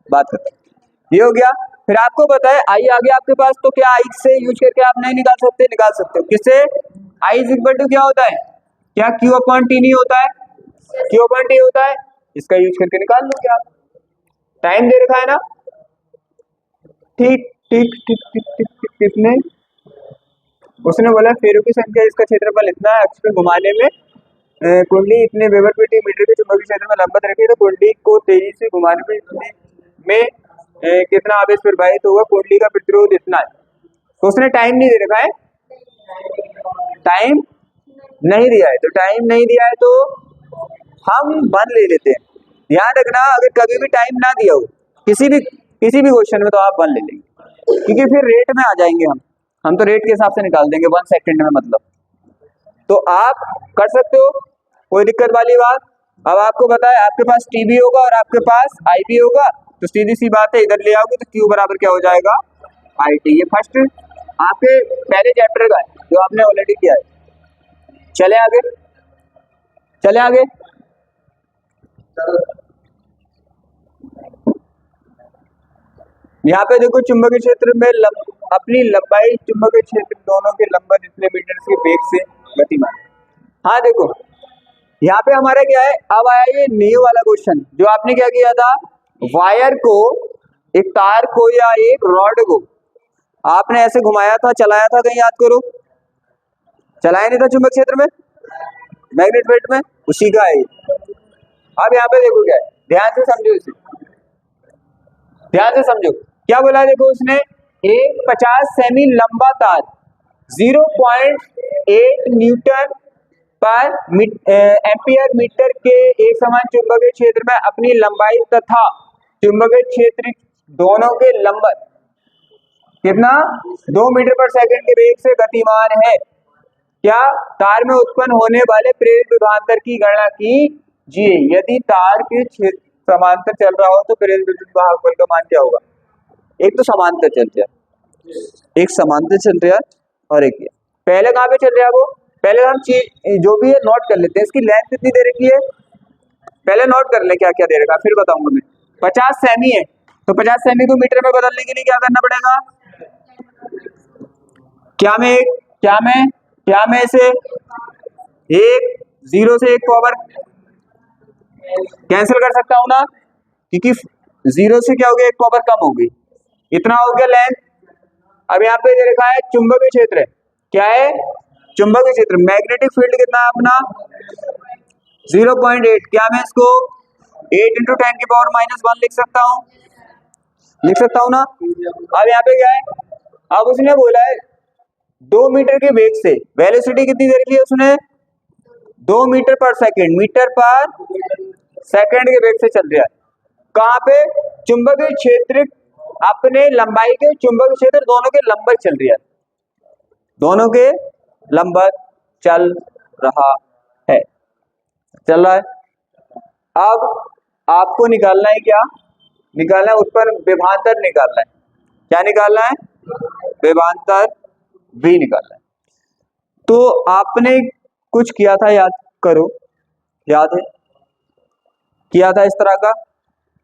बात खत्म। ये हो गया। फिर आपको पता है आई आ गया आपके पास, तो क्या आई से यूज करके आप नहीं निकाल सकते, निकाल सकते हो। किससे, आई इज इक्वल टू क्या होता है, क्या क्यू अपॉन टी नहीं होता है, क्यू अपॉन टी होता है, इसका यूज करके निकाल लो। क्या टाइम दे रखा है ना, ठीक ठीक ठीक ठीक ठीक ठीक, कितने, उसने बोला फेरों की संख्या इसका क्षेत्रफल इतना है, अक्ष पे घुमाने में कुंडली इतने वेबर प्रति मीटर के चुंबकीय क्षेत्र में लंबवत रखी, तो कुंडली को तेजी से घुमाने में इतने में कितना आवेश प्रवाहित होगा, कुंडली का प्रतिरोध इतना है। तो उसने टाइम नहीं दे रखा है, टाइम नहीं दिया है, तो टाइम नहीं दिया है तो हम वन ले लेते हैं। ध्यान रखना, अगर कभी भी टाइम ना दिया हो किसी भी क्वेश्चन में, तो आप वन ले लेंगे, क्योंकि फिर रेट में आ जाएंगे हम तो रेट के हिसाब से निकाल देंगे 1 सेकंड में मतलब। तो आप कर सकते हो, कोई दिक्कत वाली बात। अब आपको पता है आपके पास टी भी होगा और आपके पास आई भी होगा, तो सीधी सी बात है, इधर ले आओगे तो क्यू बराबर क्या हो जाएगा, आई टी। ये फर्स्ट आपके पहले चैप्टर का है जो आपने ऑलरेडी किया है। चले आगे, चले आगे। यहाँ पे देखो चुंबकीय क्षेत्र में अपनी लंबाई चुंबकीय क्षेत्र दोनों के लंबन इतने मीटर के वेग से गतिमान। हाँ देखो यहाँ पे हमारा क्या है, अब आया ये नींव वाला क्वेश्चन जो आपने क्या किया था, वायर को, एक तार को या एक रॉड को आपने ऐसे घुमाया था, चलाया था, कहीं याद करो, चलाया नहीं था चुंबक क्षेत्र में, मैग्नेट फील्ड में, उसी का है। अब यहाँ पे देखो क्या है, ध्यान से समझो इसे, ध्यान से समझो क्या बोला है। देखो उसने एक 50 सेमी लंबा तार 0.8 न्यूटन पर एम्पियर मीटर के एक समान चुंबकीय क्षेत्र में अपनी लंबाई तथा चुंबकीय क्षेत्र दोनों के लंबन कितना 2 मीटर पर सेकंड के वेग से गतिमान है। क्या तार में उत्पन्न होने वाले प्रेरित विभवांतर की गणना कीजिए। यदि तार के क्षेत्र समांतर चल रहा हो तो प्रेरित विद्युत वाहक बल का मान क्या होगा। एक तो समांतर चल रहा है, एक समांतर चल रहा है और एक ये पहले कहाँ पे चल रहा है, वो पहले हम चीज जो भी है नोट कर लेते हैं। इसकी लेंथ कितनी दे रखी है, पहले नोट कर ले क्या क्या दे रखा, फिर बताऊंगा मैं। 50 सेमी है तो 50 सेमी को मीटर में बदलने के लिए क्या करना पड़ेगा, क्या मैं इसे एक 0 से 1 पावर कैंसिल कर सकता हूं ना, क्योंकि 0 से क्या हो गया, 1 पावर कम हो गई, इतना हो गया लेंथ। अब यहाँ पे दे रखा है चुंबकीय क्षेत्र, क्या है चुंबकीय क्षेत्र, मैग्नेटिक फील्ड कितना है अपना 0.8, क्या मैं इसको 8 × 10⁻⁻1 लिख सकता हूँ, लिख सकता हूँ ना। अब यहाँ पे क्या है, अब उसने बोला है 2 मीटर के वेग से, वेलोसिटी कितनी दे रखी है उसने 2 मीटर पर सेकंड, मीटर पर सेकंड के वेग से चल रहा है। कहाँ पे, चुंबकीय क्षेत्र अपने लंबाई के चुंबकीय क्षेत्र दोनों के लंबवत चल रहा है, दोनों के लंबवत चल रहा है, चल रहा है। अब आपको निकालना है, क्या निकालना है, उत्पन्न विभवांतर निकालना है। क्या निकालना है, विभवांतर भी निकालना है। तो आपने कुछ किया था, याद करो, याद है किया था इस तरह का,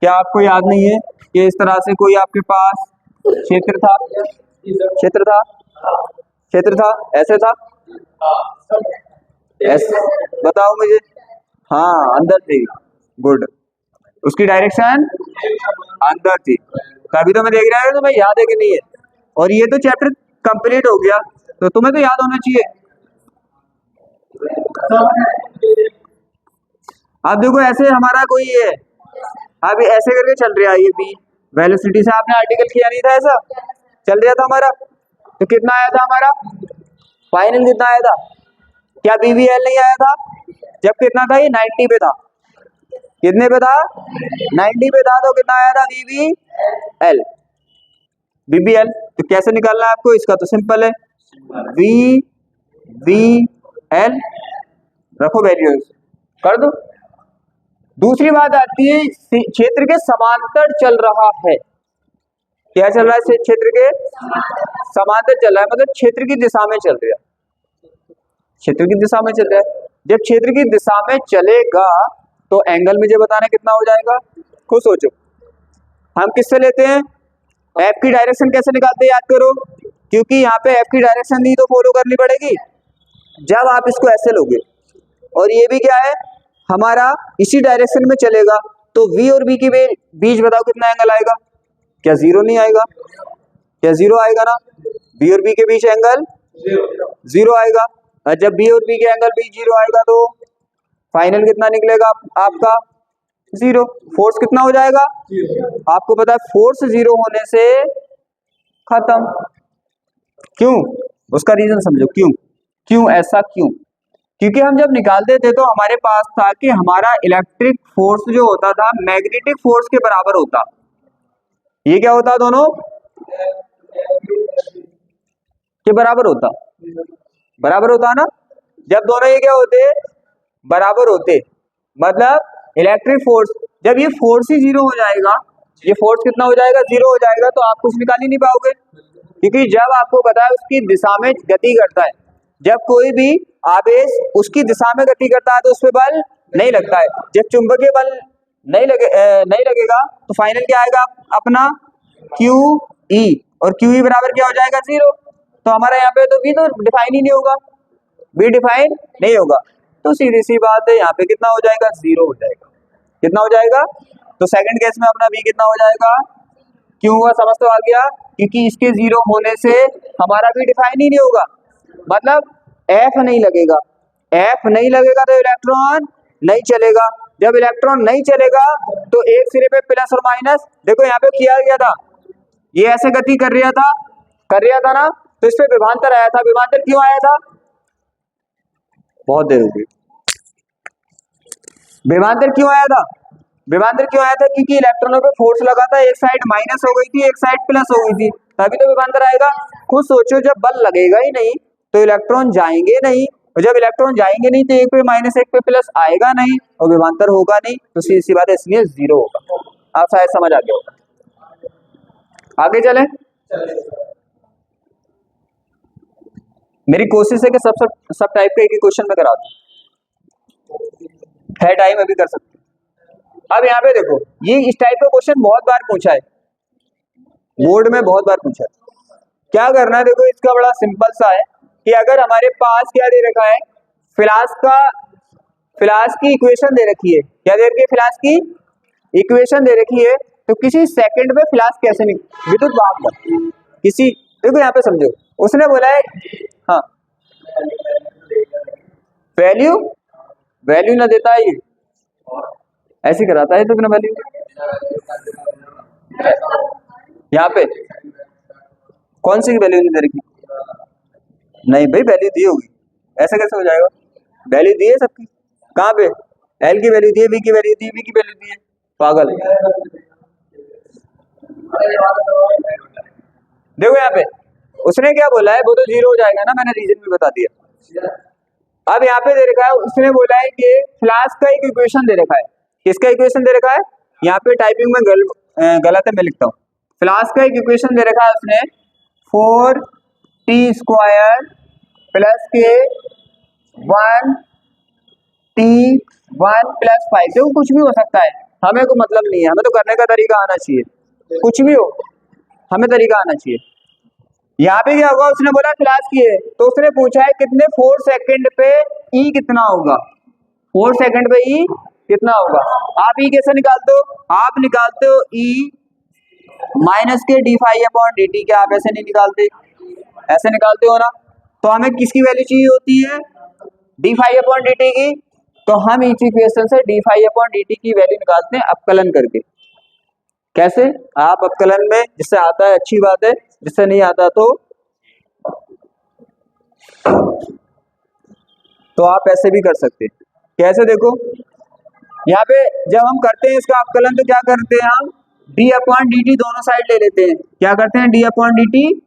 क्या आपको याद नहीं है कि इस तरह से कोई आपके पास क्षेत्र था, क्षेत्र था, क्षेत्र था, ऐसे था, ऐसे बताओ मुझे, हाँ अंदर थी, गुड, उसकी डायरेक्शन अंदर थी, तभी तो मैं देख रहा हूँ तुम्हें याद है कि नहीं है। और ये तो चैप्टर कंप्लीट हो गया तो तुम्हें तो याद होना चाहिए। अब देखो ऐसे हमारा कोई है, अब ऐसे करके चल रहा है, ये बी वेलोसिटी से आपने आर्टिकल किया नहीं था, ऐसा चल रहा था हमारा, तो कितना आया था हमारा फाइनल, कितना आया था, क्या BBL नहीं आया था, जब कितना था ये 90 पे था, कितने पे था 90 पे था, तो कितना आया था BBL। तो कैसे निकालना है आपको इसका, तो सिंपल है, BBL रखो वैल्यूज कर दो। दूसरी बात आती है क्षेत्र के समांतर चल रहा है, क्या चल रहा है, क्षेत्र के समांतर चल रहा है, मतलब क्षेत्र की दिशा में चल रहा है, क्षेत्र की दिशा में चल रहा है। जब क्षेत्र की दिशा में चलेगा तो एंगल मुझे बताना कितना हो जाएगा, खुद सोचो। हम किससे लेते हैं, एफ की डायरेक्शन कैसे निकालते हैं, याद करो, क्योंकि यहाँ पे एफ की डायरेक्शन ही तो फॉलो करनी पड़ेगी। जब आप इसको ऐसे लोगे और ये भी क्या है हमारा इसी डायरेक्शन में चलेगा, तो V और B के बीच बताओ कितना एंगल आएगा, क्या 0 नहीं आएगा, क्या 0 आएगा ना, B और B के बीच एंगल 0 आएगा, और जब B और B के एंगल भी 0 आएगा तो फाइनल कितना निकलेगा आपका 0। फोर्स कितना हो जाएगा, आपको पता है फोर्स 0 होने से खत्म। क्यों, उसका रीजन समझो, क्यों ऐसा क्यों, क्योंकि हम जब निकालते थे तो हमारे पास था कि हमारा इलेक्ट्रिक फोर्स जो होता था मैग्नेटिक फोर्स के बराबर होता, ये क्या होता, दोनों के बराबर होता, बराबर होता ना। जब दोनों ये क्या होते बराबर होते, मतलब इलेक्ट्रिक फोर्स, जब ये फोर्स ही 0 हो जाएगा, ये फोर्स कितना हो जाएगा 0 हो जाएगा, तो आप कुछ निकाल ही नहीं पाओगे, क्योंकि जब आपको पता है उसकी दिशा में गति करता है, जब कोई भी आवेश उसकी दिशा में गति करता है तो उस पर बल नहीं लगता है। जब चुंबकीय बल नहीं लगेगा तो फाइनल क्या आएगा अपना क्यू ई, और क्यू ई बराबर क्या हो जाएगा 0। तो हमारा यहाँ पे तो बी तो डिफाइन ही नहीं होगा, बी डिफाइन नहीं होगा, तो सीधी सी बात है यहाँ पे कितना हो जाएगा 0 हो जाएगा। कितना हो जाएगा, तो सेकंड केस में अपना बी कितना हो जाएगा, क्यों हुआ समझ तो आ गया, क्योंकि इसके 0 होने से हमारा बी डिफाइन ही नहीं होगा, मतलब एफ नहीं लगेगा, एफ नहीं लगेगा तो इलेक्ट्रॉन नहीं चलेगा, जब इलेक्ट्रॉन नहीं चलेगा तो एक सिरे पे प्लस और माइनस, देखो यहाँ पे किया गया था, ये ऐसे गति कर रहा था ना, तो इस पे विभवांतर आया था, विभवांतर क्यों आया था, बहुत देर हो गई, विभवांतर क्यों आया था, विभवांतर क्यों आया था, क्योंकि इलेक्ट्रॉनों पे फोर्स लगा था, एक साइड माइनस हो गई थी, एक साइड प्लस हो गई थी, तभी तो विभवांतर आएगा। खुद सोचो, जब बल लगेगा ही नहीं तो इलेक्ट्रॉन जाएंगे नहीं, और जब इलेक्ट्रॉन जाएंगे नहीं तो एक पे माइनस एक पे प्लस आएगा नहीं, और विभवांतर होगा नहीं, तो सीधी सी बात है इसलिए 0 होगा। आप शायद समझ आ गया होगा। आगे चले, मेरी कोशिश है कि सब टाइप का एक क्वेश्चन में करा दूं, है टाइम अभी कर सकते। अब यहाँ पे देखो, ये इस टाइप का क्वेश्चन बहुत बार पूछा है, बोर्ड में बहुत बार पूछा है। क्या करना है, देखो इसका बड़ा सिंपल सा है कि अगर हमारे पास क्या दे रखा है, फ्लास्क की इक्वेशन दे रखी है, क्या दे रखी है, फ्लास्क की इक्वेशन दे रखी है, तो किसी सेकंड में फ्लास्क कैसे विद्युत वाहक पर किसी, देखो यहाँ पे समझो, उसने बोला है, हाँ वैल्यू ना देता है, ये ऐसे कराता है तो बिना वैल्यू, यहाँ पे कौन सी वैल्यू नहीं दे रखी, नहीं भाई वैल्यू दी होगी, ऐसा कैसे हो जाएगा, वैल्यू दी है सबकी, कहाँ पे, एल की वैल्यू दी है, बी की वैल्यू दी है, बी की वैल्यू दी है, पागल। देखो यहाँ पे उसने क्या बोला है, वो तो 0 हो जाएगा ना, मैंने रीजन भी बता दिया। अब यहाँ पे दे रखा है, उसने बोला है कि फ्लास्क का एक इक्वेशन दे रखा है, किसका इक्वेशन दे रखा है, यहाँ पे टाइपिंग में गलत है, मैं लिखता हूँ, फ्लास्क का एक इक्वेशन दे रखा है उसने, 4t² प्लस के 1t1 प्लस 5, देखो कुछ भी हो सकता है, हमें को मतलब नहीं है, हमें तो करने का तरीका आना चाहिए, कुछ भी हो हमें तरीका आना चाहिए। यहाँ पे क्या होगा, उसने बोला फ्लास्क की है, तो उसने पूछा है कितने 4 सेकंड पे ई कितना होगा, 4 सेकंड पे ई कितना होगा। आप ई कैसे निकालते हो, आप निकालते हो ई माइनस के d∅/dt, क्या आप ऐसे नहीं निकालते, ऐसे निकालते हो ना, तो हमें किसकी वैल्यू चाहिए होती है, d∅/dt की, तो हम इस इक्वेशन से d∅/dt की वैल्यू निकालते हैं अवकलन करके। कैसे, आप अवकलन में जिससे आता है अच्छी बात है, जिससे नहीं आता तो आप ऐसे भी कर सकते हैं। कैसे, देखो यहाँ पे जब हम करते हैं इसका अवकलन, तो क्या करते हैं हम, d/dt दोनों साइड ले लेते हैं, क्या करते हैं, d/dt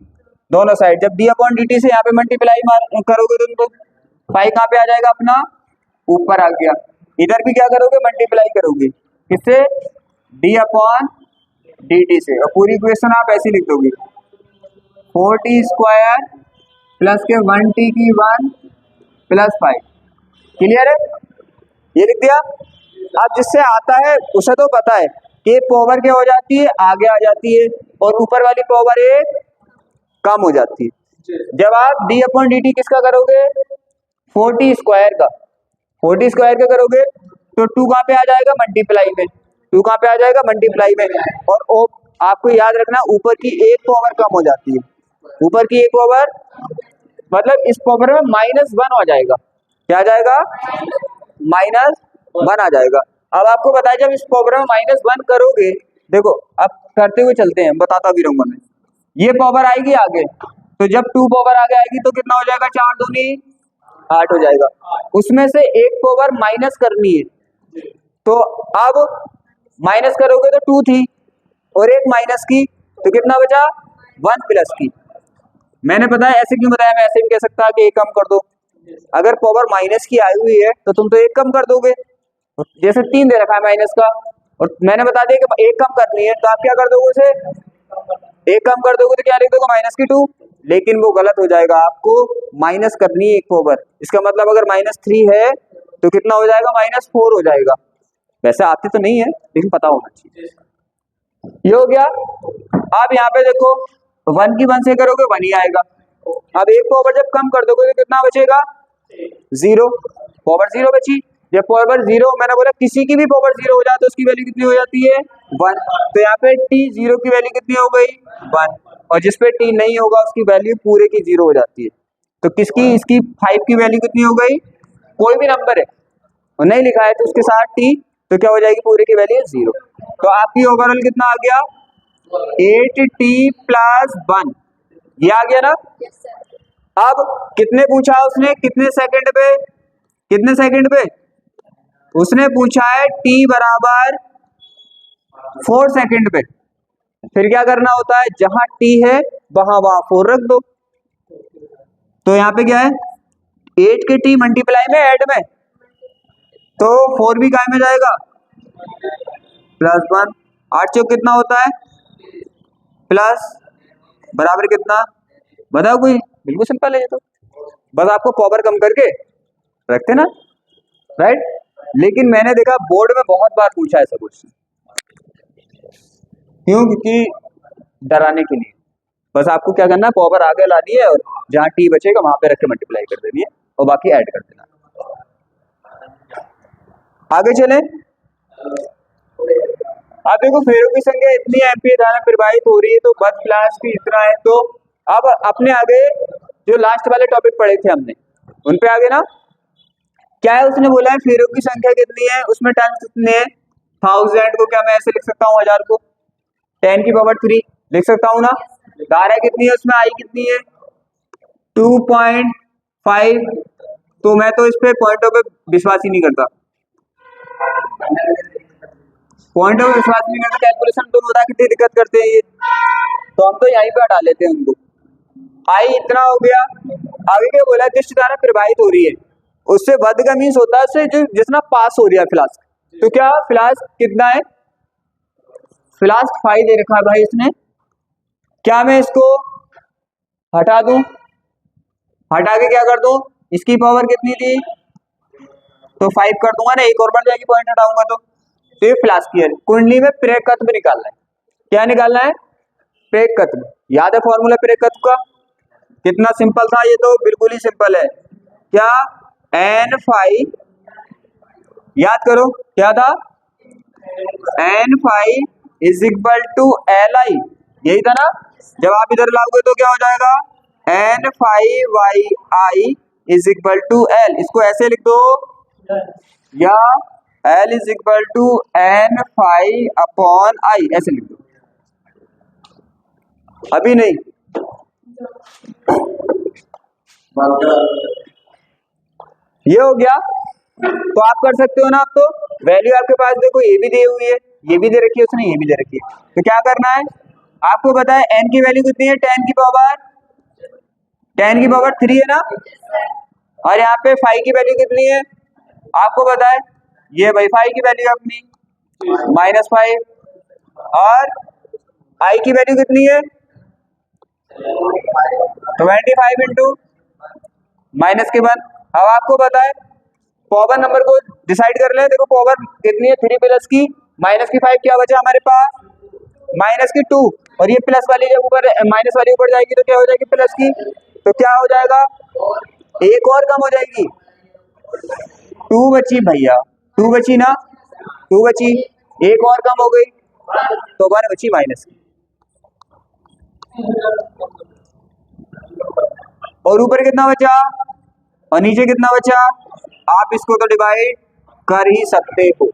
दोनों साइड, जब d/dt से यहाँ पे मल्टीप्लाई करोगे तो पाई कहाँ पे आ जाएगा, अपना ऊपर आ गया, इधर भी क्या करोगे, मल्टीप्लाई करोगे, किससे, d/dt से, और पूरी इक्वेशन आप ऐसे लिख दोगे, 4t² प्लस के 1t1 प्लस 5, क्लियर है, ये लिख दिया। अब जिससे आता है उसे तो पता है कि पावर क्या हो जाती है, आगे आ जाती है, और ऊपर वाली पावर एक कम हो जाती है। जब आप d/dt किसका करोगे, 4t² का, 4t² का करोगे तो 2 कहाँ पे आ जाएगा, मल्टीप्लाई में, 2 कहाँ पे आ जाएगा, मल्टीप्लाई में, और आपको याद रखना ऊपर की एक पावर कम हो जाती है, ऊपर की एक पावर, मतलब इस पावर में -1 हो जाएगा, क्या आ जाएगा, -1 आ जाएगा। अब आपको बताया, जब इस पावर में -1 करोगे, देखो अब करते हुए चलते हैं, बताता भी रहूंगा मैं, ये पावर आएगी आगे, तो जब 2 पावर आगे आएगी तो कितना हो जाएगा, 4 दूनी 8 हो जाएगा, उसमें से एक पावर माइनस करनी है, तो अब माइनस करोगे तो 2 थी, और एक माइनस की, तो कितना बचा, 1 प्लस की। मैंने बताया ऐसे क्यों बताया, मैं ऐसे भी कह सकता कि एक कम कर दो, अगर पावर माइनस की आई हुई है तो तुम तो एक कम कर दोगे, जैसे 3 दे रखा है माइनस का, और मैंने बता दिया कि एक कम करनी है, तो आप क्या कर दोगे, उसे एक कम कर दोगे, तो क्या लिख दोगे, -2, लेकिन वो गलत हो जाएगा, आपको माइनस करनी है एक पावर, इसका मतलब अगर -3 है तो कितना हो जाएगा, -4 हो जाएगा। वैसे आती तो नहीं है, लेकिन पता होना चाहिए। ये हो गया। अब यहाँ पे देखो 1 की 1 से करोगे 1 ही आएगा। अब एक पावर जब कम कर दोगे तो कितना बचेगा? 0। पावर 0 बची। जब पावर 0 मैंने बोला किसी की भी पावर 0 हो जाए तो उसकी वैल्यू कितनी हो जाती है? 1। तो यहाँ पे t 0 की वैल्यू कितनी हो गई? 1। और जिसपे t नहीं होगा उसकी वैल्यू पूरे की 0 हो जाती है। तो किसकी? इसकी 5 की वैल्यू कितनी हो गई? कोई भी नंबर है और नहीं लिखा है तो उसके साथ t, तो क्या हो जाएगी? पूरे की वैल्यू 0। तो आपकी ओवरऑल कितना आ गया? 8t + 1। ये आ गया ना। अब कितने पूछा उसने? कितने सेकंड पे? कितने सेकंड पे? उसने पूछा है t बराबर 4 सेकंड पे। फिर क्या करना होता है? जहां t है वहां 4 रख दो। तो यहाँ पे क्या है? 8 के t मल्टीप्लाई में ऐड में, तो 4 भी काय में जाएगा? +1। 8 चौक कितना होता है? प्लस बराबर कितना? बताओ कोई। बिल्कुल सिंपल है ये तो, बस आपको पावर कम करके रखते ना, राइट। लेकिन मैंने देखा बोर्ड में बहुत बार पूछा ऐसा क्वेश्चन। क्यों? क्योंकि डराने के लिए। बस आपको क्या करना है? पावर आगे लानी है और जहां टी बचेगा वहां पे रख के मल्टीप्लाई कर देनी है और बाकी ऐड कर देना। आगे चले। अब देखो फेरों की संख्या इतनी एम्पीयर धारा प्रवाहित हो रही है तो बस फ्लैश भी इतना है। तो अब अपने आगे जो लास्ट वाले टॉपिक पढ़े थे हमने उन पे आगे ना क्या है? उसने बोला है फेरों की संख्या कितनी है, उसमें टर्न्स कितने हैं? 1000 को क्या मैं ऐसे लिख सकता हूँ? 1000 को 10⁻³ लिख सकता हूँ ना। धारा कितनी है उसमें? आई कितनी है? 2.5। तो मैं तो इस पे पॉइंटों पे विश्वास ही नहीं करता। पॉइंटों पे विश्वास नहीं करता। कैलकुलेशन तो होता है, कितनी दिक्कत करते हैं ये। तो हम तो यहीं पे हटा लेते हैं उनको। आई इतना हो गया। आगे क्या बोला? दृष्टि धारा प्रवाहित हो रही है, उससे बदगमीज होता है, उससे जो जितना पास हो रहा है फ्लास्क। तो क्या फ्लास्क कितना है? फ्लास्क 5 दे रखा है भाई इसने। क्या मैं इसको हटा दूं? हटा के क्या कर दूं? इसकी पावर कितनी थी? तो 5 कर दूंगा ना, एक और बढ़ जाएगी पॉइंट हटाऊंगा तो। ये फ्लास्क की है। कुंडली में प्रेरकत्व निकालना है। क्या निकालना है? प्रेरकत्व। याद है फॉर्मूला प्रेरकत्व का? कितना सिंपल था ये तो, बिल्कुल ही सिंपल है। क्या? n⁵, याद करो क्या था? n⁵ = Li, यही था ना। जब आप इधर लाओगे तो क्या हो जाएगा? n⁵yi = L। इसको ऐसे लिख दो, या L = n⁵/i ऐसे लिख दो। अभी नहीं, ये हो गया। तो आप कर सकते हो ना। आप तो वैल्यू आपके पास देखो, ये भी दी हुई है, ये भी दे रखी है उसने, ये भी दे रखी है। तो क्या करना है? आपको पता है n की वैल्यू कितनी है? 10⁻³ है ना। और यहाँ पे 5 की वैल्यू कितनी है? आपको पता है, ये भाई 5 की वैल्यू अपनी -5। और i की वैल्यू कितनी है? 25 इंटू -1। अब आपको पता है पावर नंबर को डिसाइड कर ले। देखो पावर कितनी है? 3 प्लस की -5 क्या बचा हमारे पास? -2। और ये प्लस वाली जब ऊपर माइनस वाली ऊपर जाएगी तो क्या हो जाएगी? प्लस की। तो क्या हो जाएगा? एक और कम हो जाएगी। 2 बची भैया, 2 बची ना, 2 बची, एक और कम हो गई तो 1 बची माइनस की। और ऊपर कितना बचा और नीचे कितना बचा? आप इसको तो डिवाइड कर ही सकते हो।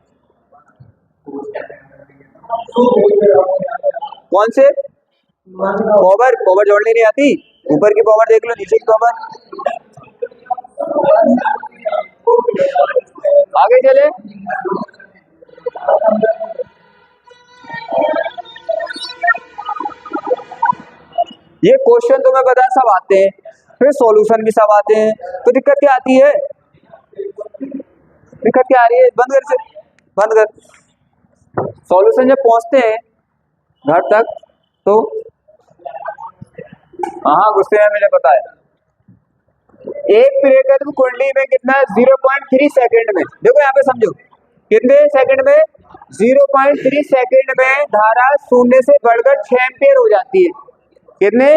कौन से? पावर जोड़ने नहीं आती? ऊपर की पावर देख लो, नीचे की पावर। आगे चले। ये क्वेश्चन तो मैं बता सब आते हैं, फिर सॉल्यूशन भी सब आते हैं। तो दिक्कत क्या आती है? दिक्कत क्या आ रही है? बंद कर से, बंद कर। सॉल्यूशन जब पहुंचते हैं घर तक तो हाँ गुस्से में मुझे पता है। एक प्रेरकत्व कुंडली में कितना है? 0.3 सेकंड में। देखो यहाँ पे समझो, कितने सेकंड में? 0.3 सेकंड में धारा शून्य से बढ़कर 6 एम्पियर हो जाती है। कितने?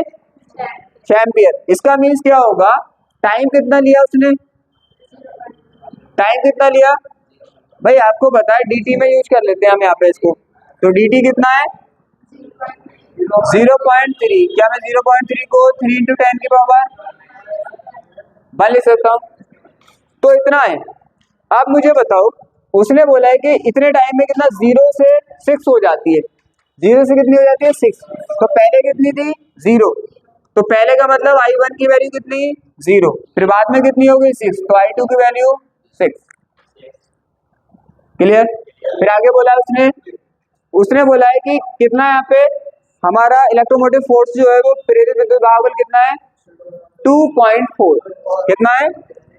6 एम्पियर। इसका मीन्स क्या होगा? टाइम कितना लिया उसने? टाइम कितना लिया भाई? आपको पता है, dt में यूज कर लेते हैं हम यहाँ पे इसको। तो dt कितना है? 0.3। क्या मैं 0.3 को 3 × 10 की पावर 1 लिख सकता हूँ? तो इतना है। अब मुझे बताओ, उसने बोला है कि इतने टाइम में कितना? 0 से 6 हो जाती है। 0 से कितनी हो जाती है? 6। तो पहले कितनी थी? 0। तो पहले का मतलब I1 की वैल्यू कितनी? 0। फिर बाद में कितनी हो गई? 6। तो I2 की वैल्यू 6। क्लियर? फिर आगे बोला उसने बोला है कि कितना यहाँ पे हमारा इलेक्ट्रोमोटिव फोर्स जो है वो प्रेरित विद्युत भागबल कितना है? 2.4। कितना है?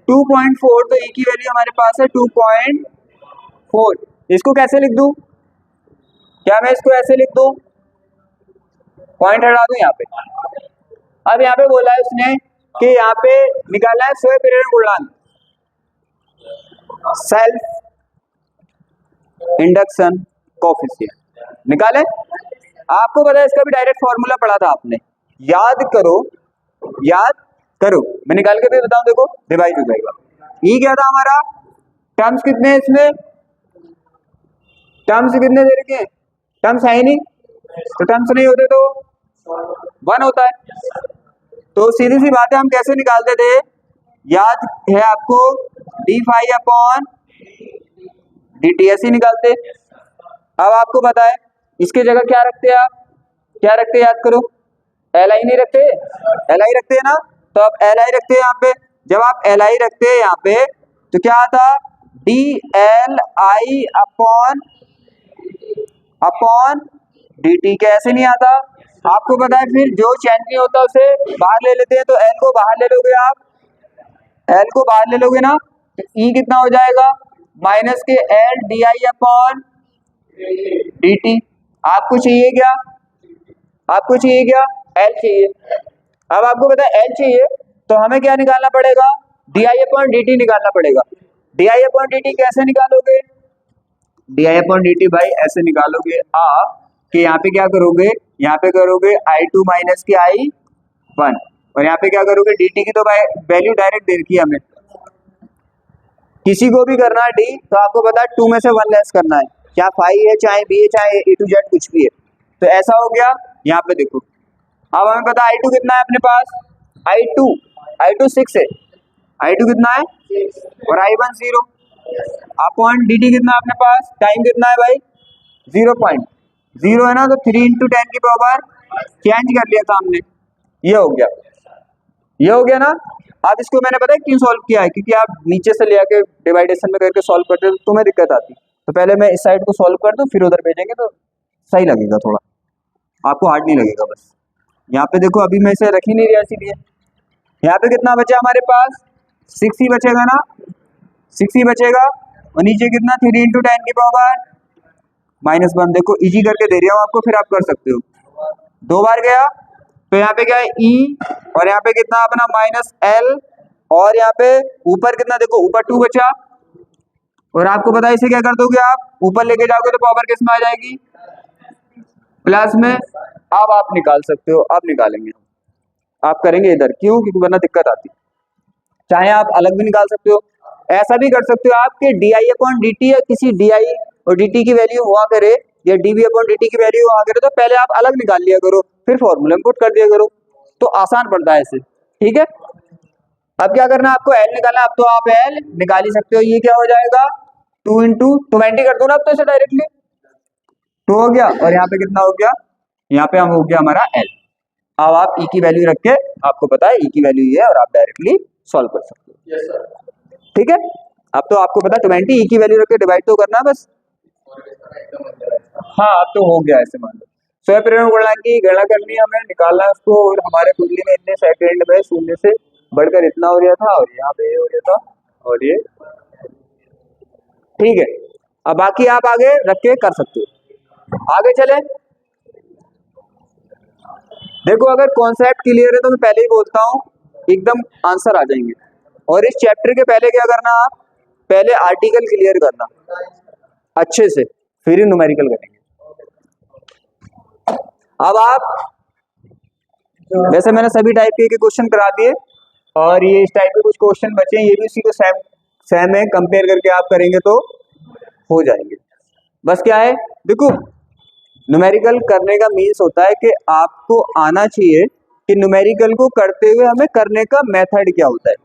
2.4। तो E की वैल्यू हमारे पास है 2.4। इसको कैसे लिख दूं? क्या मैं इसको ऐसे लिख दूं? पॉइंट हटा दूं यहाँ पे। अब यहाँ पे बोला है उसने कि यहाँ पे निकालना है स्वयं प्रेरण गुणांक, सेल्फ इंडक्शन कोएफिशिएंट निकाले। आपको पता है इसका भी डायरेक्ट फॉर्मूला पढ़ा था आपने, याद करो, याद करो। मैं निकाल के भी बताऊं, देखो डिवाइड हो जाएगा। ये क्या था हमारा? टर्म्स कितने हैं इसमें? टर्म्स कितने दे रखे हैं? टर्म्स है ही नहीं, तो टर्म्स नहीं होते तो 1 होता है। तो सीधी सी बात है, हम कैसे निकालते थे? याद है आपको? d∅/dt ऐसे निकालते। अब आपको पता है इसके जगह क्या रखते हैं आप? क्या रखते हैं? याद करो। Li नहीं रखते? Li रखते हैं ना? तो अब Li रखते हैं यहाँ पे। जब आप Li रखते हैं यहाँ पे तो क्या आता? dLi/dt। कैसे नहीं आता? आपको पता है, फिर जो चेंज नहीं होता उसे बाहर ले लेते हैं। तो L को बाहर ले लोगे आप, L को बाहर ले लोगे ना, तो E कितना हो जाएगा? माइनस के L di/dt। आपको चाहिए क्या? आपको चाहिए क्या? L चाहिए। अब आपको पता है L चाहिए तो हमें क्या निकालना पड़ेगा? di/dt निकालना पड़ेगा। di/dt कैसे निकालोगे? di/dt भाई ऐसे निकालोगे आप कि यहाँ पे क्या करोगे? यहाँ पे करोगे I2 माइनस की I1, और यहाँ पे क्या करोगे? dt की तो भाई वैल्यू डायरेक्ट दे रखी है हमें। किसी को भी करना है d, तो आपको पता है 2 में से 1 लेस करना है। क्या फाई है, चाहे b है, चाहे a to z कुछ भी है। तो ऐसा हो गया। यहाँ पे देखो, अब हमें पता I2 कितना है अपने पास? I2 6 है। I2 कितना है? और I1 0 अपॉन dt कितना है अपने पास? टाइम कितना है भाई? 0.0 है ना, तो 3 × 10 की पावर चेंज कर लिया था हमने। ये हो गया, ये हो गया ना। अब इसको मैंने पता है क्यों सॉल्व किया है? क्योंकि आप नीचे से ले आके डिवाइडेशन में करके सॉल्व करते हो तो तुम्हें दिक्कत आती। तो पहले मैं इस साइड को सॉल्व कर दूं, फिर उधर भेजेंगे तो सही लगेगा, थोड़ा आपको हार्ड नहीं लगेगा। बस यहाँ पे देखो, अभी मैं इसे रख ही नहीं रहा, इसीलिए यहाँ पे कितना बचा हमारे पास? 6 ही बचेगा ना, 6 ही बचेगा। और नीचे कितना? 3 × 10 की पावर -1। देखो इजी करके दे रहा हूँ आपको, फिर आप कर सकते हो। 2 बार गया तो यहाँ पे क्या है? E, और यहाँ पे कितना अपना -L, और यहाँ पे ऊपर कितना? देखो ऊपर 2 बचा। और आपको पता है इसे क्या कर दोगे आप? ऊपर लेके जाओगे तो पावर किस में आ जाएगी? प्लस में। अब आप निकाल सकते हो, अब निकालेंगे आप करेंगे इधर, क्यों? क्योंकि वरना दिक्कत आती। चाहे आप अलग भी निकाल सकते हो, ऐसा भी कर सकते हो आप कि di/dt या किसी di और dt की वैल्यू हुआ करे या dv/dt की वैल्यू हुआ करे, तो पहले आप अलग निकाल लिया करो, फिर फॉर्मूला में पुट कर दिया करो, तो आसान पड़ता है इससे। ठीक है, अब क्या करना है आपको? L निकालना। अब तो आप L निकाल ही सकते हो। ये क्या हो जाएगा? 2 × 20 कर दो ना, अब तो इसे डायरेक्टली 2 हो गया, और यहाँ पे कितना हो गया? यहाँ पे हम हो गया हमारा L। अब आप E की वैल्यू रख के, आपको पता है E की वैल्यू ये है, और आप डायरेक्टली सॉल्व कर सकते हो। yes, sir। ठीक है, अब तो आपको पता 20 E की वैल्यू रख के डिवाइड तो करना है बस। हाँ, अब तो हो गया ऐसे मान लो। स्वयं प्रेरण गुणांक की गणना करनी है हमें, निकालना है उसको। और हमारे कुंडली में इतने सेकंड में शून्य से बढ़कर इतना हो रहा था, और यहाँ पे ये हो रहा था, और ये ठीक है। अब बाकी आप आगे रख के कर सकते हो। आगे चले, देखो अगर कॉन्सेप्ट क्लियर है तो मैं पहले ही बोलता हूँ एकदम आंसर आ जाएंगे। और इस चैप्टर के पहले क्या करना? आप पहले आर्टिकल क्लियर करना। अच्छे से, फिर ही न्यूमेरिकल करेंगे। अब आप, वैसे मैंने सभी टाइप के क्वेश्चन करा दिए और ये इस टाइप के कुछ क्वेश्चन बचे हैं, ये भी उसी को सेम है, कंपेयर करके आप करेंगे तो हो जाएंगे। बस क्या है, देखो न्यूमेरिकल करने का मीन्स होता है कि आपको आना चाहिए कि न्यूमेरिकल को करते हुए हमें करने का मेथड क्या होता है।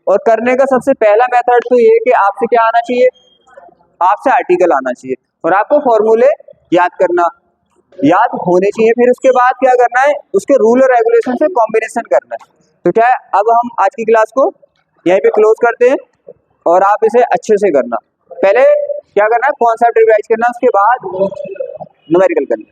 और करने का सबसे पहला मेथड तो ये है कि आपसे क्या आना चाहिए, आपसे आर्टिकल आना चाहिए और आपको फॉर्मूले याद होने चाहिए। फिर उसके बाद क्या करना है, उसके रूल और रेगुलेशन से कॉम्बिनेशन करना है। तो क्या है, अब हम आज की क्लास को यहीं पे क्लोज करते हैं और आप इसे अच्छे से करना। पहले क्या करना है, कॉन्सेप्ट रिवाइज करना, उसके बाद न्यूमेरिकल करना।